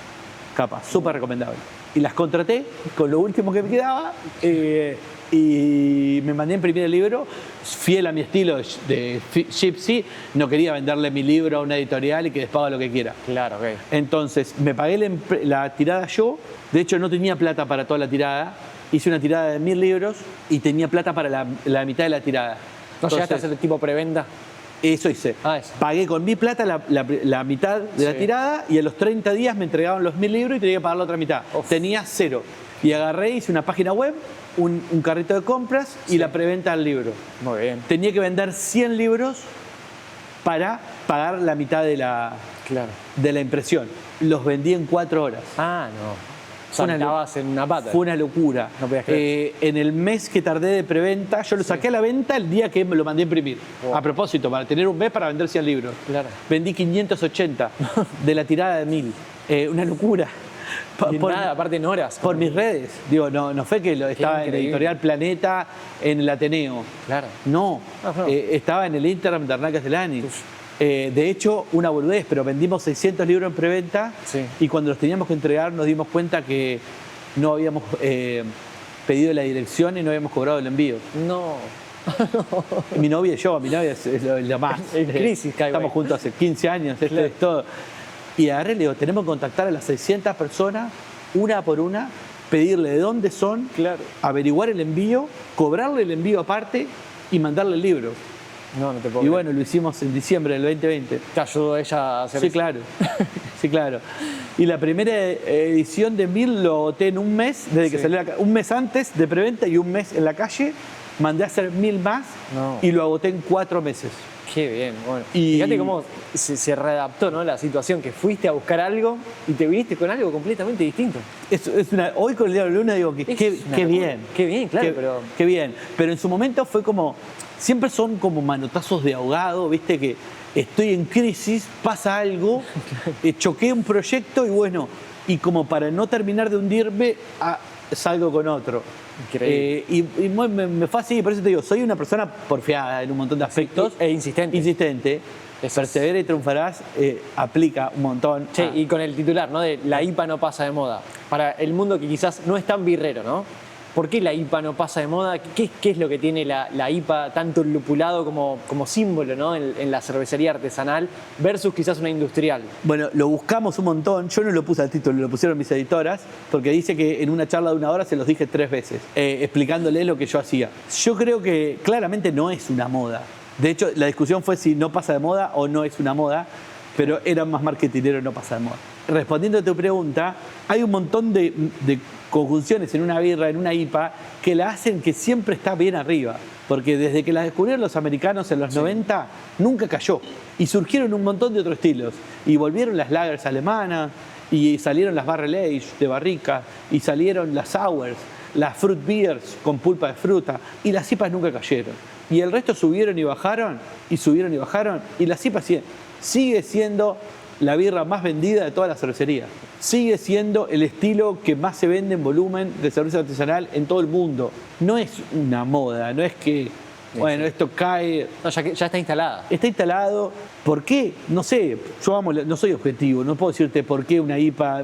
súper recomendable. Y las contraté con lo último que me quedaba y me mandé a imprimir el libro, fiel a mi estilo de Gypsy, no quería venderle mi libro a una editorial y que después haga lo que quiera. Claro, ok. Entonces me pagué la tirada yo, de hecho no tenía plata para toda la tirada, hice una tirada de 1000 libros y tenía plata para la mitad de la tirada. ¿No llegaste a hacer tipo preventa? Eso hice. Eso. Pagué con mi plata la mitad de la tirada y a los 30 días me entregaban los 1000 libros y tenía que pagar la otra mitad. Uf. Tenía 0. Y agarré, hice una página web, un carrito de compras y la preventa del libro. Muy bien. Tenía que vender 100 libros para pagar la mitad de la impresión. Los vendí en 4 horas. Ah, no. Saltabas en una pata. Fue una locura. No podías creer. En el mes que tardé de preventa, yo lo saqué a la venta el día que me lo mandé a imprimir. Wow. A propósito, para tener un mes para vender 100 libros. Claro. Vendí 580 de la tirada de 1000. Una locura. Y nada, aparte en horas. Por mis redes. Digo, no fue que estaba en Editorial Planeta, en el Ateneo. Claro. No. No. Estaba en el Instagram de Hernán Castellani. De hecho, una boludez, pero vendimos 600 libros en preventa y cuando los teníamos que entregar nos dimos cuenta que no habíamos pedido la dirección y no habíamos cobrado el envío. No. Mi novia y yo, mi novia es lo más. En crisis, estamos juntos hace 15 años, esto es todo. Y agarré y le digo, tenemos que contactar a las 600 personas, una por una, pedirle de dónde son, averiguar el envío, cobrarle el envío aparte y mandarle el libro. No te puedo Y creer. bueno, lo hicimos en diciembre del 2020. ¿Te ayudó ella a hacer Sí, eso? claro. Sí, claro. Y la primera edición de 1000 lo boté en un mes, desde que salió un mes antes de preventa y un mes en la calle. Mandé a hacer 1000 más y lo agoté en 4 meses. Qué bien, bueno. Y fíjate cómo se readaptó, ¿no? La situación, que fuiste a buscar algo y te viniste con algo completamente distinto. Hoy con el día de la luna digo que qué bien. Qué bien, claro, pero... Qué bien. Pero en su momento fue como... Siempre son como manotazos de ahogado, viste que estoy en crisis, pasa algo, choqué un proyecto y bueno, y como para no terminar de hundirme, salgo con otro. Increíble. Y me fue así, por eso te digo, soy una persona porfiada en un montón de aspectos. E insistente. Insistente. Persevera y triunfarás, aplica un montón. Che, y con el titular, ¿no? De la IPA no pasa de moda. Para el mundo que quizás no es tan birrero, ¿no? ¿Por qué la IPA no pasa de moda? ¿Qué es lo que tiene la IPA, tanto el lupulado como símbolo, ¿no? en la cervecería artesanal versus quizás una industrial? Bueno, lo buscamos un montón. Yo no lo puse al título, lo pusieron mis editoras, porque dice que en una charla de 1 hora se los dije 3 veces, explicándole lo que yo hacía. Yo creo que claramente no es una moda. De hecho, la discusión fue si no pasa de moda o no es una moda, pero era más marketinero no pasa de moda. Respondiendo a tu pregunta, hay un montón de conjunciones en una birra, en una IPA, que la hacen que siempre está bien arriba. Porque desde que la descubrieron los americanos en los 90, nunca cayó. Y surgieron un montón de otros estilos. Y volvieron las lagers alemanas, y salieron las barrel aged de barrica, y salieron las sours, las fruit beers con pulpa de fruta, y las IPAs nunca cayeron. Y el resto subieron y bajaron, y subieron y bajaron, y las IPAs sigue siendo la birra más vendida de toda la cervecería. Sigue siendo el estilo que más se vende en volumen de cerveza artesanal en todo el mundo. No es una moda, no es que Bueno, sí. esto cae. No, ya está instalada. Está instalado. ¿Por qué? No sé. Yo amo, no soy objetivo. No puedo decirte por qué una IPA.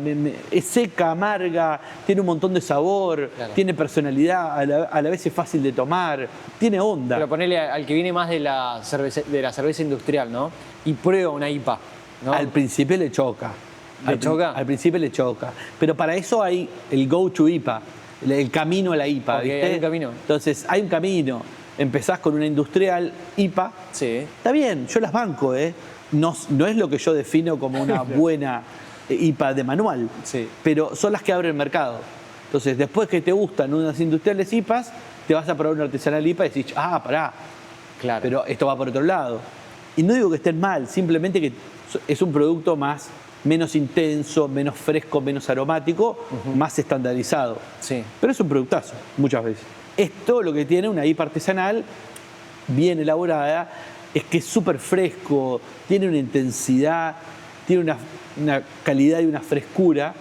Es seca, amarga, tiene un montón de sabor, Claro. tiene personalidad, a la vez es fácil de tomar, tiene onda. Pero ponele al que viene más de la cerveza industrial, ¿no? Y prueba una IPA, ¿no? Al principio le choca. ¿Le choca? Al principio le choca. Pero para eso hay el go to IPA, el camino a la IPA, Ok, ¿viste? hay un camino. Entonces, hay un camino. Empezás con una industrial IPA. Sí. Está bien, yo las banco, ¿eh? No es lo que yo defino como una buena IPA de manual, Sí. pero son las que abren el mercado. Entonces, después que te gustan unas industriales IPAs, te vas a probar una artesanal IPA y decís, pará, Claro. pero esto va por otro lado. Y no digo que estén mal, simplemente que es un producto menos intenso, menos fresco, menos aromático, más estandarizado. Sí. Pero es un productazo, muchas veces. Esto lo que tiene una IPA artesanal bien elaborada es que es súper fresco, tiene una intensidad, tiene una calidad y una frescura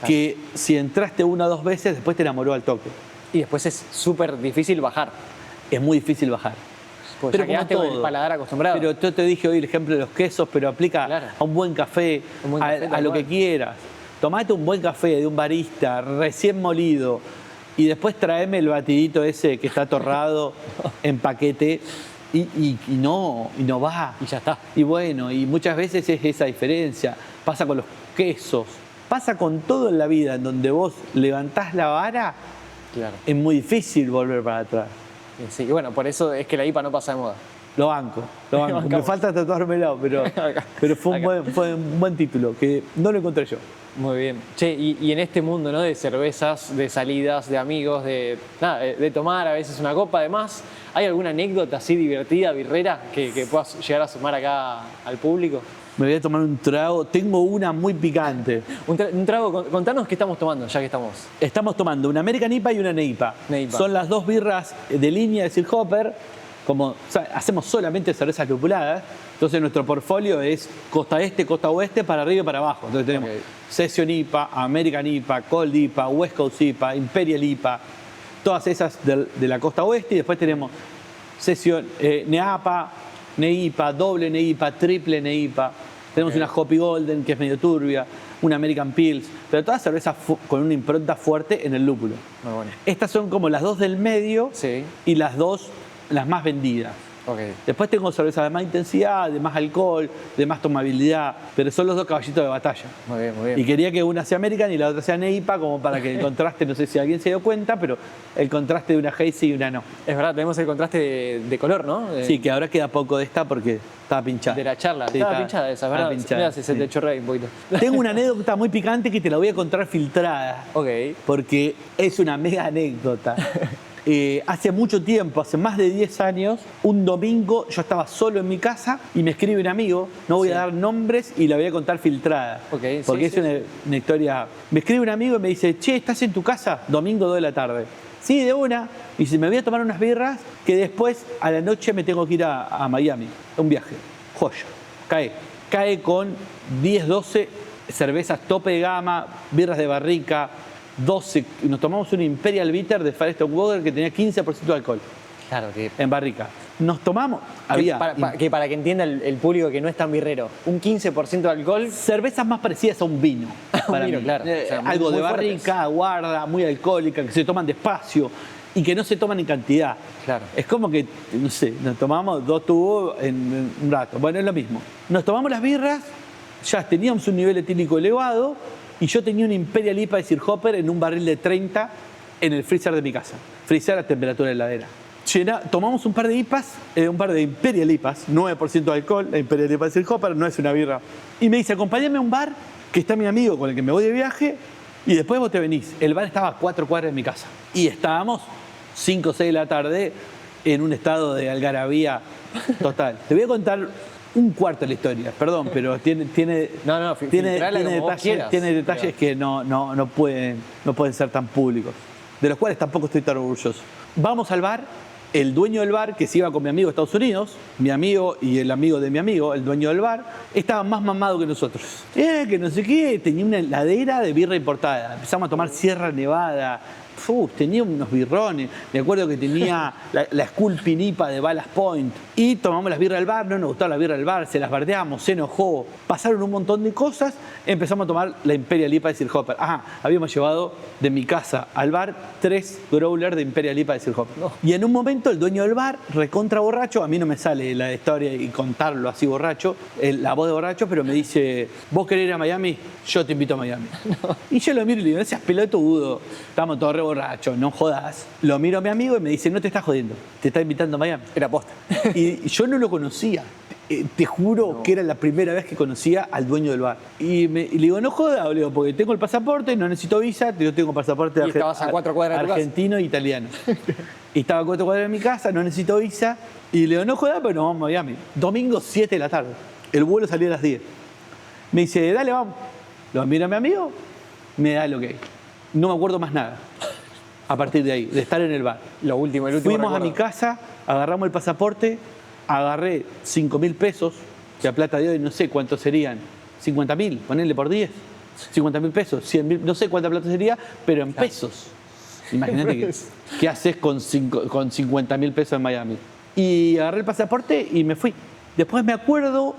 que si entraste una o dos veces, después te enamoró al toque. Y después es súper difícil bajar. Es muy difícil bajar. Porque Pero ya quedaste como con el todo. paladar acostumbrado. Pero yo te dije hoy el ejemplo de los quesos, pero aplica Claro. a un buen café, Un buen café, a tal lo cual. que quieras. Tomate un buen café de un barista recién molido y después traeme el batidito ese que está torrado en paquete y no va. Y ya está. Y bueno, y muchas veces es esa diferencia. Pasa con los quesos, pasa con todo en la vida, en donde vos levantás la vara, Claro. es muy difícil volver para atrás. Sí, y bueno, por eso es que la IPA no pasa de moda. Lo banco, lo banco. Me Bancamos. falta tatuármelo, pero fue un buen título, que no lo encontré yo. Muy bien. Che, y en este mundo, ¿no? De cervezas, de salidas, de amigos, de tomar a veces una copa, además, ¿hay alguna anécdota así divertida, birrera, que puedas llegar a sumar acá al público? Me voy a tomar un trago. Tengo una muy picante. Un trago, contanos qué estamos tomando, ya que estamos. Estamos tomando una American IPA y una NEIPA. NEIPA. Son las dos birras de línea de Sir Hopper. Como hacemos solamente cervezas lupuladas, entonces nuestro portfolio es costa este, costa oeste, para arriba y para abajo. Entonces tenemos Ok. Session IPA, American IPA, Cold IPA, West Coast IPA, Imperial IPA, todas esas de la costa oeste. Y después tenemos Session NEAPA, NEIPA, doble NEIPA, triple NEIPA. Tenemos Ok. una Hoppy Golden, que es medio turbia, una American Pils, pero todas cervezas con una impronta fuerte en el lúpulo. Muy bueno. Estas son como las dos del medio Sí. y las dos las más vendidas. Ok. Después tengo cervezas de más intensidad, de más alcohol, de más tomabilidad, pero son los dos caballitos de batalla. Muy bien, muy bien. Y quería que una sea American y la otra sea NEIPA, como para que el contraste, no sé si alguien se dio cuenta, pero el contraste de una Hazy y una no. Es verdad, tenemos el contraste de color, ¿no? Sí, que ahora queda poco de esta porque estaba pinchada. De la charla. Sí, Estaba pinchada esa, estaba ¿verdad? pinchada, Mirá, se sí. te chorrea ahí un poquito. Tengo una anécdota muy picante que te la voy a contar filtrada. Ok. Porque es una mega anécdota. Hace mucho tiempo, hace más de 10 años, un domingo yo estaba solo en mi casa y me escribe un amigo, no voy Sí. a dar nombres y la voy a contar filtrada. Ok, sí, porque sí, es una historia. Me escribe un amigo y me dice, che, ¿estás en tu casa? Domingo 2 de la tarde. Sí, de una. Y dice, me voy a tomar unas birras que después a la noche me tengo que ir a Miami. Un viaje. Joya. Cae con 10, 12 cervezas tope de gama, birras de barrica, 12. Nos tomamos un Imperial Bitter de Firestone Water que tenía 15% de alcohol Claro, que en barrica. Nos tomamos, había para que entienda el público que no es tan birrero, un 15% de alcohol. cervezas más parecidas a un vino. Un para vino, mí. claro. O sea, muy- Algo de muy fuertes. barrica, guarda, muy alcohólica, que se toman despacio y que no se toman en cantidad. Claro. Es como que, no sé, nos tomamos 2 tubos en un rato. Bueno, es lo mismo. Nos tomamos las birras, ya teníamos un nivel etílico elevado y yo tenía un Imperial IPA de Sir Hopper en un barril de 30 en el freezer de mi casa. Freezer a temperatura de heladera. Tomamos un par de IPAs, un par de Imperial IPAs, 9% de alcohol, la Imperial IPA de Sir Hopper, no es una birra. Y me dice, acompáñame a un bar que está mi amigo con el que me voy de viaje y después vos te venís. El bar estaba a 4 cuadras de mi casa. Y estábamos 5 o 6 de la tarde en un estado de algarabía total. Te voy a contar un cuarto de la historia, perdón, pero tiene No, filtrala como vos quieras. tiene detalles que no pueden ser tan públicos, de los cuales tampoco estoy tan orgulloso. Vamos al bar, el dueño del bar, que se iba con mi amigo a Estados Unidos, mi amigo y el amigo de mi amigo, el dueño del bar, estaba más mamado que nosotros. Que no sé qué, tenía una heladera de birra importada. Empezamos a tomar Sierra Nevada, tenía unos birrones. Me acuerdo que tenía la Skull Pinipa de Ballast Point. Y tomamos las birras del bar, no nos gustaba la birra del bar, se las bardeamos, se enojó. Pasaron un montón de cosas, empezamos a tomar la Imperial IPA de Sir Hopper. Habíamos llevado de mi casa al bar 3 growlers de Imperial IPA de Sir Hopper. No. Y en un momento el dueño del bar, recontra borracho, a mí no me sale la historia y contarlo así borracho, la voz de borracho, pero me dice, ¿vos querés ir a Miami? Yo te invito a Miami. No. Y yo lo miro y le digo, no seas pelotudo, estamos todos re borrachos, no jodas. Lo miro a mi amigo y me dice, no te estás jodiendo, te está invitando a Miami. Era posta. Y yo no lo conocía. Te juro que era la primera vez que conocía al dueño del bar. Y le digo, no jodas, le digo, porque tengo el pasaporte, no necesito visa, yo tengo pasaporte y estabas a 4 cuadras de tu argentino e italiano. Y estaba a 4 cuadras de mi casa, no necesito visa. Y le digo, no jodas, pero nos vamos a Miami. Domingo 7 de la tarde. El vuelo salía a las 10. Me dice, dale, vamos. Lo mira a mi amigo, me da el ok. No me acuerdo más nada. A partir de ahí, de estar en el bar. El último Fuimos recuerdo. a mi casa, agarramos el pasaporte, agarré 5.000 pesos, que a plata de hoy no sé cuántos serían, 50.000, ponele por 10, 50.000 pesos, 100.000, no sé cuánta plata sería, pero en pesos. Imagínate qué haces con 50.000 pesos en Miami. Y agarré el pasaporte y me fui. Después me acuerdo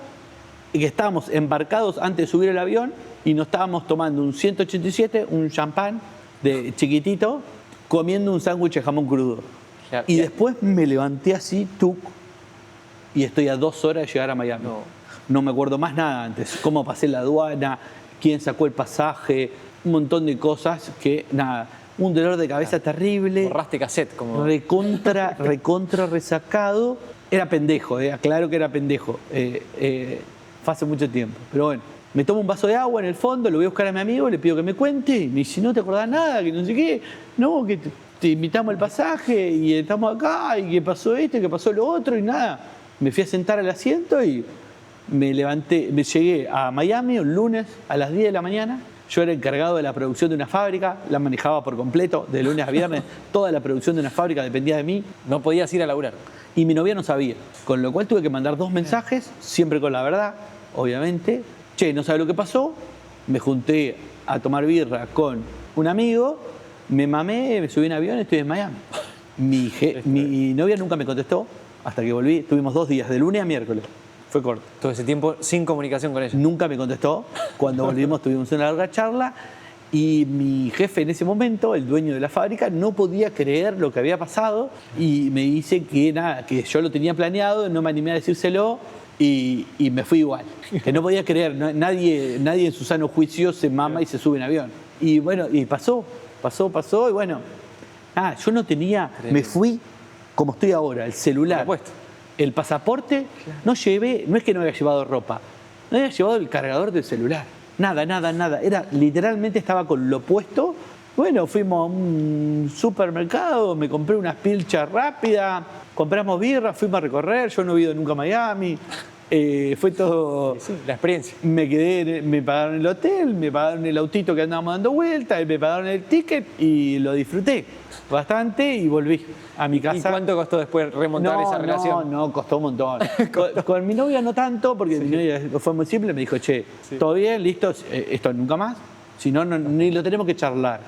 que estábamos embarcados antes de subir el avión y nos estábamos tomando un 187, un champán de chiquitito, comiendo un sándwich de jamón crudo. Y después me levanté así, y estoy a 2 horas de llegar a Miami. No me acuerdo más nada antes. Cómo pasé la aduana, quién sacó el pasaje, un montón de cosas que, nada, un dolor de cabeza terrible. Borraste cassette. Como... Recontra resacado. Era pendejo, aclaro que era pendejo. Fue hace mucho tiempo. Pero bueno, me tomo un vaso de agua en el fondo, lo voy a buscar a mi amigo, le pido que me cuente. Y me dice, no te acordás nada, que no sé qué. No, que te invitamos al pasaje y estamos acá y que pasó esto y que pasó lo otro y nada. Me fui a sentar al asiento y me levanté, me llegué a Miami un lunes a las 10 de la mañana. Yo era encargado de la producción de una fábrica, la manejaba por completo, de lunes a viernes. Toda la producción de una fábrica dependía de mí. No podías ir a laburar. Y mi novia no sabía, con lo cual tuve que mandar 2 mensajes, siempre con la verdad, obviamente. Che, no sabe lo que pasó. Me junté a tomar birra con un amigo, me mamé, me subí en avión y estoy en Miami. Mi novia nunca me contestó hasta que volví. Tuvimos 2 días, de lunes a miércoles. Fue corto. Todo ese tiempo sin comunicación con ella. Nunca me contestó. Cuando volvimos tuvimos una larga charla y mi jefe en ese momento, el dueño de la fábrica, no podía creer lo que había pasado y me dice que nada, que yo lo tenía planeado, no me animé a decírselo y me fui igual. Que no podía creer, nadie en su sano juicio se mama y se sube en avión. Y bueno, y pasó y bueno, yo no tenía, me fui como estoy ahora, el celular, el pasaporte, no llevé, no es que no había llevado ropa, no había llevado el cargador del celular, nada, era literalmente estaba con lo puesto. Bueno, fuimos a un supermercado, me compré unas pilchas rápidas, compramos birra, fuimos a recorrer, yo no he ido nunca a Miami. Fue todo... Sí, la experiencia. Me quedé, me pagaron el hotel, me pagaron el autito que andábamos dando vueltas, me pagaron el ticket y lo disfruté bastante y volví a mi casa. ¿Y cuánto costó después remontar esa relación? No, costó un montón. Con mi novia no tanto, porque mi novia fue muy simple, me dijo, che, todo bien, listo, esto nunca más, si no, ni lo tenemos que charlar.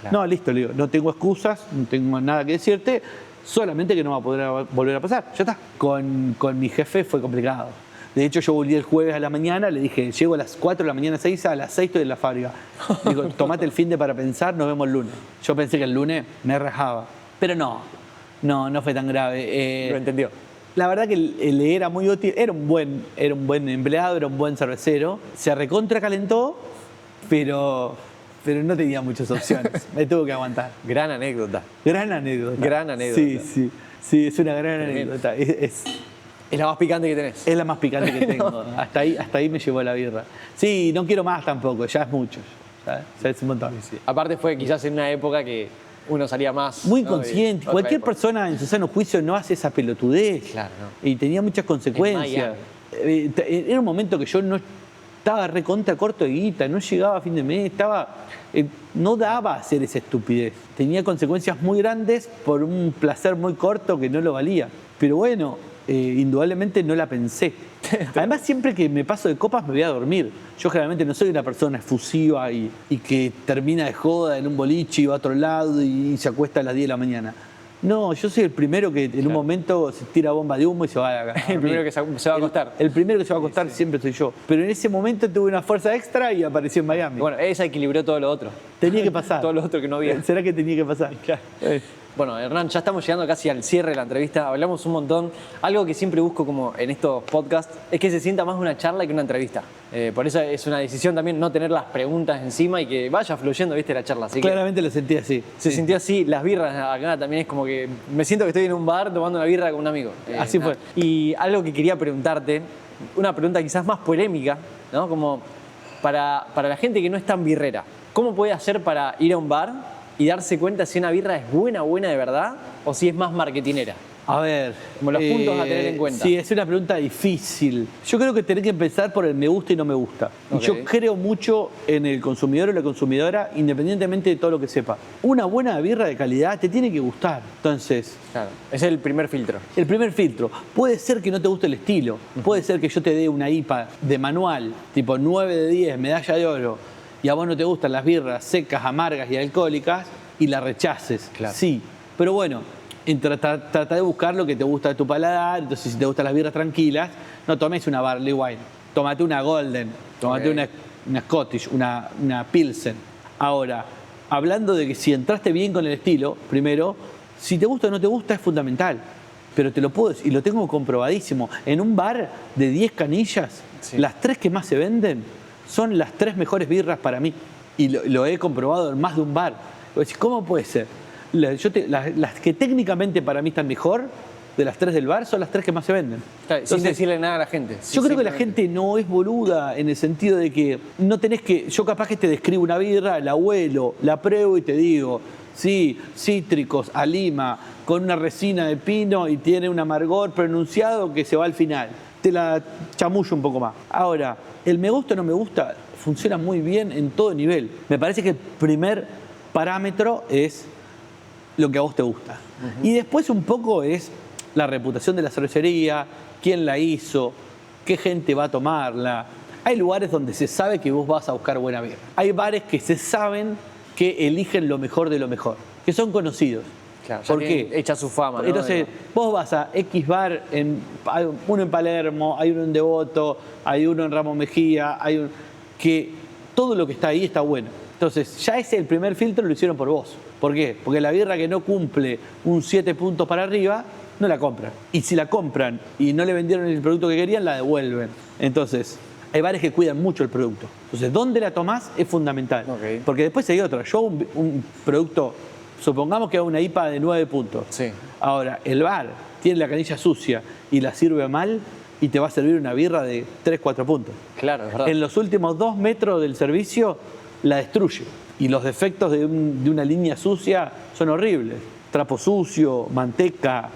Claro. No, listo, le digo, no tengo excusas, no tengo nada que decirte, solamente que no va a poder volver a pasar, ya está. Con mi jefe fue complicado. De hecho, yo volví el jueves a la mañana, le dije, llego a las 4 de la mañana, 6, a las 6 estoy en la fábrica. Digo, tomate el fin de para pensar, nos vemos el lunes. Yo pensé que el lunes me rajaba, pero no fue tan grave. Lo entendió. La verdad que le era muy útil, era un buen empleado, era un buen cervecero. Se recontra calentó, pero no tenía muchas opciones. Me tuvo que aguantar. Gran anécdota. Gran anécdota. Sí, es una gran anécdota. Es la más picante que tenés. Es la más picante que tengo. Hasta ahí me llevó la birra. Sí, no quiero más tampoco, ya es mucho. Ya es un montón. Sí. Aparte fue quizás en una época que uno salía más... Muy consciente. Cualquier persona en su sano juicio no hace esa pelotudez. Claro, ¿no? Y tenía muchas consecuencias. Era un momento que yo no estaba recontra corto de guita, no llegaba a fin de mes, no daba a hacer esa estupidez. Tenía consecuencias muy grandes por un placer muy corto que no lo valía. Pero bueno... indudablemente no la pensé. Además, siempre que me paso de copas me voy a dormir. Yo generalmente no soy una persona efusiva y que termina de joda en un boliche y va a otro lado y se acuesta a las 10 de la mañana. No, yo soy el primero que en un momento se tira bomba de humo y se va a El primero que se va a acostar. El primero que se va a acostar siempre soy yo. Pero en ese momento tuve una fuerza extra y aparecí en Miami. Bueno, esa equilibró todo lo otro. Tenía que pasar. Todo lo otro que no había. ¿Será que tenía que pasar? Claro. Bueno, Hernán, ya estamos llegando casi al cierre de la entrevista. Hablamos un montón. Algo que siempre busco como en estos podcasts es que se sienta más una charla que una entrevista. Por eso es una decisión también no tener las preguntas encima y que vaya fluyendo, ¿viste? La charla. Así Claramente lo sentí así. Se sintió así. Las birras acá también es como que me siento que estoy en un bar tomando una birra con un amigo. Así fue. Y algo que quería preguntarte, una pregunta quizás más polémica, ¿no? Como para la gente que no es tan birrera, ¿cómo puede hacer para ir a un bar y darse cuenta si una birra es buena de verdad o si es más marketinera? A ver. Como los puntos a tener en cuenta. Sí, es una pregunta difícil. Yo creo que tenés que empezar por el me gusta y no me gusta. Okay. Yo creo mucho en el consumidor o la consumidora, independientemente de todo lo que sepa. Una buena birra de calidad te tiene que gustar. Entonces, claro, ese es el primer filtro. el primer filtro. Puede ser que no te guste el estilo. Puede ser que yo te dé una IPA de manual, tipo 9 de 10, medalla de oro, y a vos no te gustan las birras secas, amargas y alcohólicas, y la rechaces. Claro. Sí, pero bueno, trata de buscar lo que te gusta de tu paladar. Entonces, si te gustan las birras tranquilas, no tomes una Barley Wine, tómate una Golden, tómate una Scottish, una Pilsen. Ahora, hablando de que si entraste bien con el estilo, primero, si te gusta o no te gusta es fundamental. Pero te lo puedo decir, y lo tengo comprobadísimo. En un bar de 10 canillas, las 3 que más se venden son las 3 mejores birras para mí. Y lo he comprobado en más de un bar. ¿Cómo puede ser? Las que técnicamente para mí están mejor, de las 3 del bar, son las 3 que más se venden. Claro, sin decirle nada a la gente. Yo creo que la gente no es boluda en el sentido de que no tenés que... Yo capaz que te describo una birra, la huelo, la pruebo y te digo, sí, cítricos, a lima, con una resina de pino y tiene un amargor pronunciado que se va al final. Te la chamullo un poco más. Ahora, el me gusta o no me gusta funciona muy bien en todo nivel. Me parece que el primer parámetro es lo que a vos te gusta. Y después un poco es la reputación de la cervecería, quién la hizo, qué gente va a tomarla. Hay lugares donde se sabe que vos vas a buscar buena birra. Hay bares que se saben que eligen lo mejor de lo mejor, que son conocidos. Claro, ¿Por qué? Echa su fama, ¿no? Entonces, vos vas a X bar, hay uno en Palermo, hay uno en Devoto, hay uno en Ramos Mejía, que todo lo que está ahí está bueno. Entonces, ya ese el primer filtro lo hicieron por vos. ¿Por qué? Porque la birra que no cumple un 7 puntos para arriba, no la compran. Y si la compran y no le vendieron el producto que querían, la devuelven. Entonces, hay bares que cuidan mucho el producto. Entonces, dónde la tomás es fundamental. Okay. Porque después hay otra. Yo un producto, supongamos que hago una IPA de 9 puntos. Sí. Ahora, el bar tiene la canilla sucia y la sirve mal y te va a servir una birra de 3, 4 puntos. Claro, es verdad. En los últimos 2 metros del servicio la destruye. Y los defectos de una línea sucia son horribles. Trapo sucio, manteca,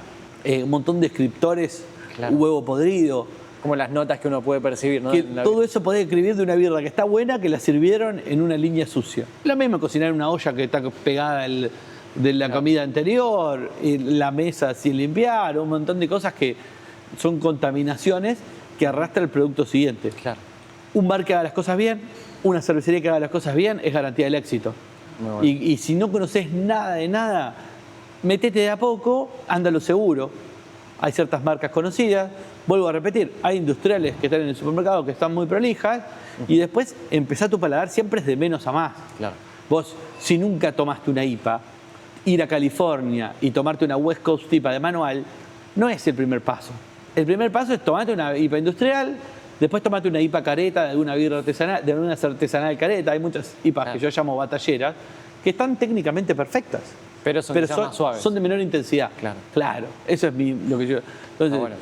un montón de descriptores, Claro. huevo podrido. Como las notas que uno puede percibir, ¿no? Que todo eso podés escribir de una birra que está buena, que la sirvieron en una línea sucia. La misma cocinar en una olla que está pegada de la comida anterior, la mesa sin limpiar, un montón de cosas que son contaminaciones que arrastra el producto siguiente. Claro. Un bar que haga las cosas bien, una cervecería que haga las cosas bien, es garantía del éxito. Muy bueno. Y si no conoces nada de nada, metete de a poco, anda lo seguro. Hay ciertas marcas conocidas. Vuelvo a repetir, hay industriales que están en el supermercado que están muy prolijas y después empezá tu paladar siempre es de menos a más. Claro. Vos, si nunca tomaste una IPA, ir a California y tomarte una West Coast IPA de manual no es el primer paso. El primer paso es tomarte una IPA industrial, después tomate una IPA careta de alguna birra artesanal, de alguna artesanal careta. Hay muchas IPAs que yo llamo batalleras que están técnicamente perfectas. Pero son más suaves. Son de menor intensidad. Claro. Eso es lo que yo... Entonces, bueno.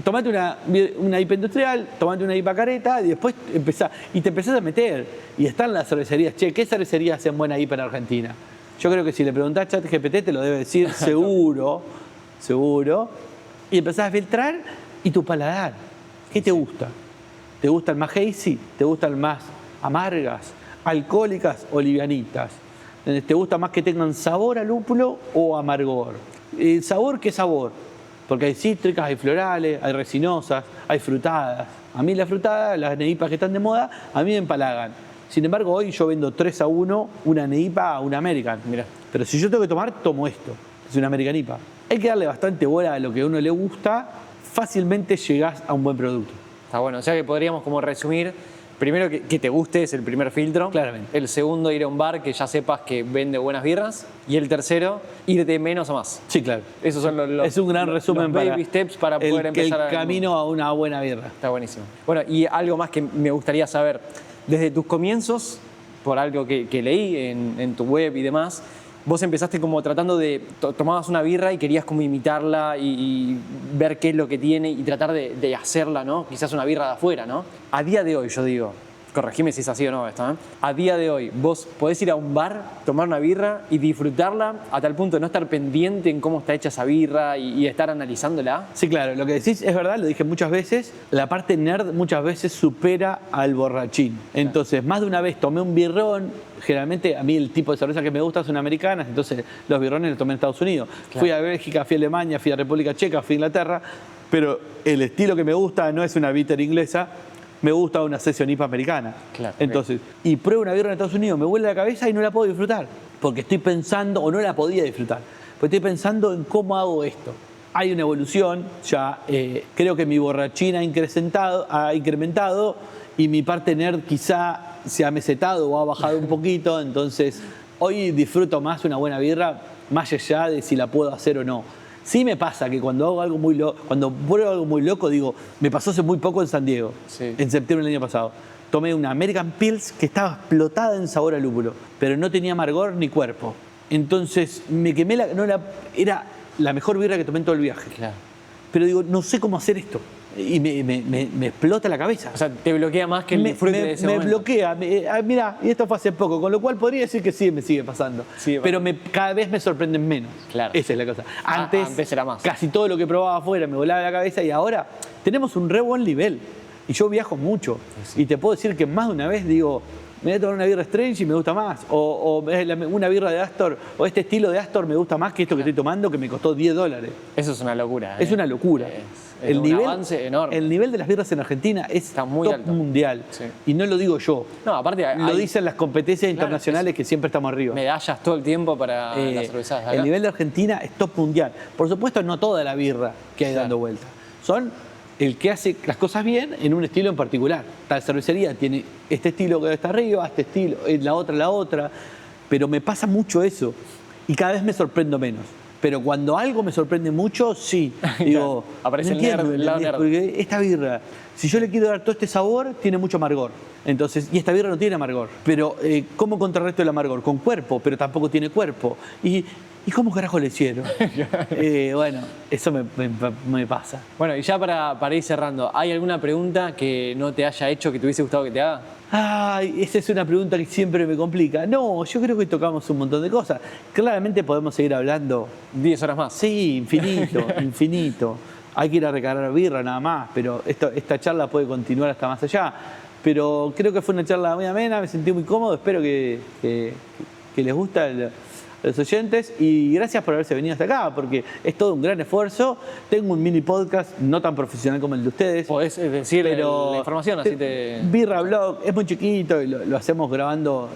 tomate una IPA industrial, tomate una IPA careta y después te empezás a meter. Y están las cervecerías. Che, ¿qué cervecerías hacen buena IPA en Argentina? Yo creo que si le preguntás a ChatGPT te lo debe decir seguro. Seguro. Y empezás a filtrar y tu paladar. ¿Qué te gusta? ¿Te gustan más hazy? ¿Te gustan más amargas, alcohólicas o livianitas? ¿Te gusta más que tengan sabor a lúpulo o amargor? ¿El sabor qué sabor? Porque hay cítricas, hay florales, hay resinosas, hay frutadas. A mí las frutadas, las neipas que están de moda, a mí me empalagan. Sin embargo, hoy yo vendo 3-1 una neipa a una American. Mirá. Pero si yo tengo que tomar, tomo esto. Es una American IPA. Hay que darle bastante bola a lo que a uno le gusta. Fácilmente llegás a un buen producto. Está bueno, o sea que podríamos como resumir, primero que te guste es el primer filtro. Claramente. El segundo, ir a un bar que ya sepas que vende buenas birras. Y el tercero, ir de menos a más. Sí, claro. Esos son los Es un gran resumen los baby steps para poder empezar el camino a una buena birra. Está buenísimo. Bueno, y algo más que me gustaría saber. Desde tus comienzos, por algo que leí en tu web y demás, vos empezaste como tratando de... Tomabas una birra y querías como imitarla y ver qué es lo que tiene y tratar de hacerla, ¿no? Quizás una birra de afuera, ¿no? A día de hoy, yo digo, corregime si es así o no esto, ¿eh? A día de hoy, vos podés ir a un bar, tomar una birra y disfrutarla a tal punto de no estar pendiente en cómo está hecha esa birra y estar analizándola. Sí, claro, lo que decís es verdad, lo dije muchas veces, la parte nerd muchas veces supera al borrachín. Entonces, más de una vez tomé un birrón, generalmente a mí el tipo de cerveza que me gusta son americanas, entonces los birrones los tomé en Estados Unidos. Claro. Fui a Bélgica, fui a Alemania, fui a República Checa, fui a Inglaterra, pero el estilo que me gusta no es una bitter inglesa, me gusta una session IPA americana. Claro, entonces, y pruebo una birra en Estados Unidos, me vuela la cabeza y no la puedo disfrutar, porque estoy pensando, o no la podía disfrutar, porque estoy pensando en cómo hago esto. Hay una evolución, ya creo que mi borrachina ha incrementado y mi parte nerd quizá se ha mesetado o ha bajado un poquito, entonces hoy disfruto más una buena birra, más allá de si la puedo hacer o no. Sí me pasa que cuando hago algo muy loco, cuando pruebo algo muy loco, digo, me pasó hace muy poco en San Diego, Sí. en septiembre del año pasado. Tomé una American Pils que estaba explotada en sabor a lúpulo, pero no tenía amargor ni cuerpo. Entonces me quemé era la mejor birra que tomé en todo el viaje. Claro. Pero digo, no sé cómo hacer esto. Y me explota la cabeza. O sea, te bloquea más que el disfrute de ese me momento. bloquea. Mirá, y esto fue hace poco, con lo cual podría decir que sí, me sigue pasando. Sí, pero cada vez me sorprenden menos. Claro. Esa es la cosa. Antes era más. casi todo lo que probaba afuera me volaba la cabeza y ahora tenemos un re buen nivel. Y yo viajo mucho. Sí. Y te puedo decir que más de una vez digo, me voy a tomar una birra Strange y me gusta más. O una birra de Astor, o este estilo de Astor me gusta más que esto que estoy tomando que me costó $10. Eso es una locura. Es una locura. Es un avance enorme. El nivel de las birras en Argentina Está muy top alto. mundial. Sí. Y no lo digo yo. No, aparte Lo hay dicen las competencias internacionales que siempre estamos arriba. medallas todo el tiempo para las cervezas de acá. El nivel de Argentina es top mundial. Por supuesto, no toda la birra que hay Claro. dando vuelta. Son el que hace las cosas bien en un estilo en particular. Tal cervecería tiene este estilo que está arriba, este estilo, la otra. Pero me pasa mucho eso. Y cada vez me sorprendo menos. Pero cuando algo me sorprende mucho, sí. Digo, Aparece no el nerd, entiendo, el lado nerd. porque esta birra, si yo le quiero dar todo este sabor, tiene mucho amargor. Entonces, y esta birra no tiene amargor. Pero, ¿cómo contrarresto el amargor? Con cuerpo, pero tampoco tiene cuerpo. ¿Y cómo carajo le hicieron? Bueno, eso me pasa. Bueno, y ya para ir cerrando, ¿hay alguna pregunta que no te haya hecho que te hubiese gustado que te haga? Ay, esa es una pregunta que siempre me complica. No, yo creo que tocamos un montón de cosas. Claramente podemos seguir hablando. 10 horas más. Sí, infinito. Hay que ir a recargar birra nada más, pero esta charla puede continuar hasta más allá. Pero creo que fue una charla muy amena, me sentí muy cómodo, espero que les guste a los oyentes y gracias por haberse venido hasta acá, porque es todo un gran esfuerzo. Tengo un mini podcast, no tan profesional como el de ustedes. Podés decir Pero la información, así te... Birra Blog es muy chiquito y lo hacemos grabando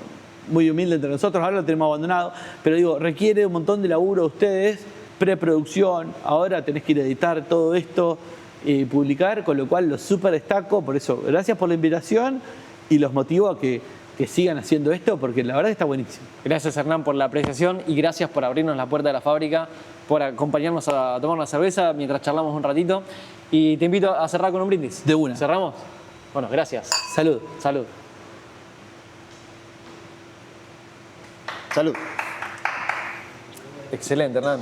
muy humilde entre nosotros, ahora lo tenemos abandonado, pero digo, requiere un montón de laburo de ustedes, preproducción, ahora tenés que ir a editar todo esto y publicar, con lo cual lo súper destaco, por eso, gracias por la invitación y los motivo a que sigan haciendo esto, porque la verdad está buenísimo. Gracias, Hernán, por la apreciación y gracias por abrirnos la puerta de la fábrica, por acompañarnos a tomar una cerveza mientras charlamos un ratito. Y te invito a cerrar con un brindis. De una. ¿Cerramos? Bueno, gracias. Salud. Salud. Salud. Excelente, Hernán.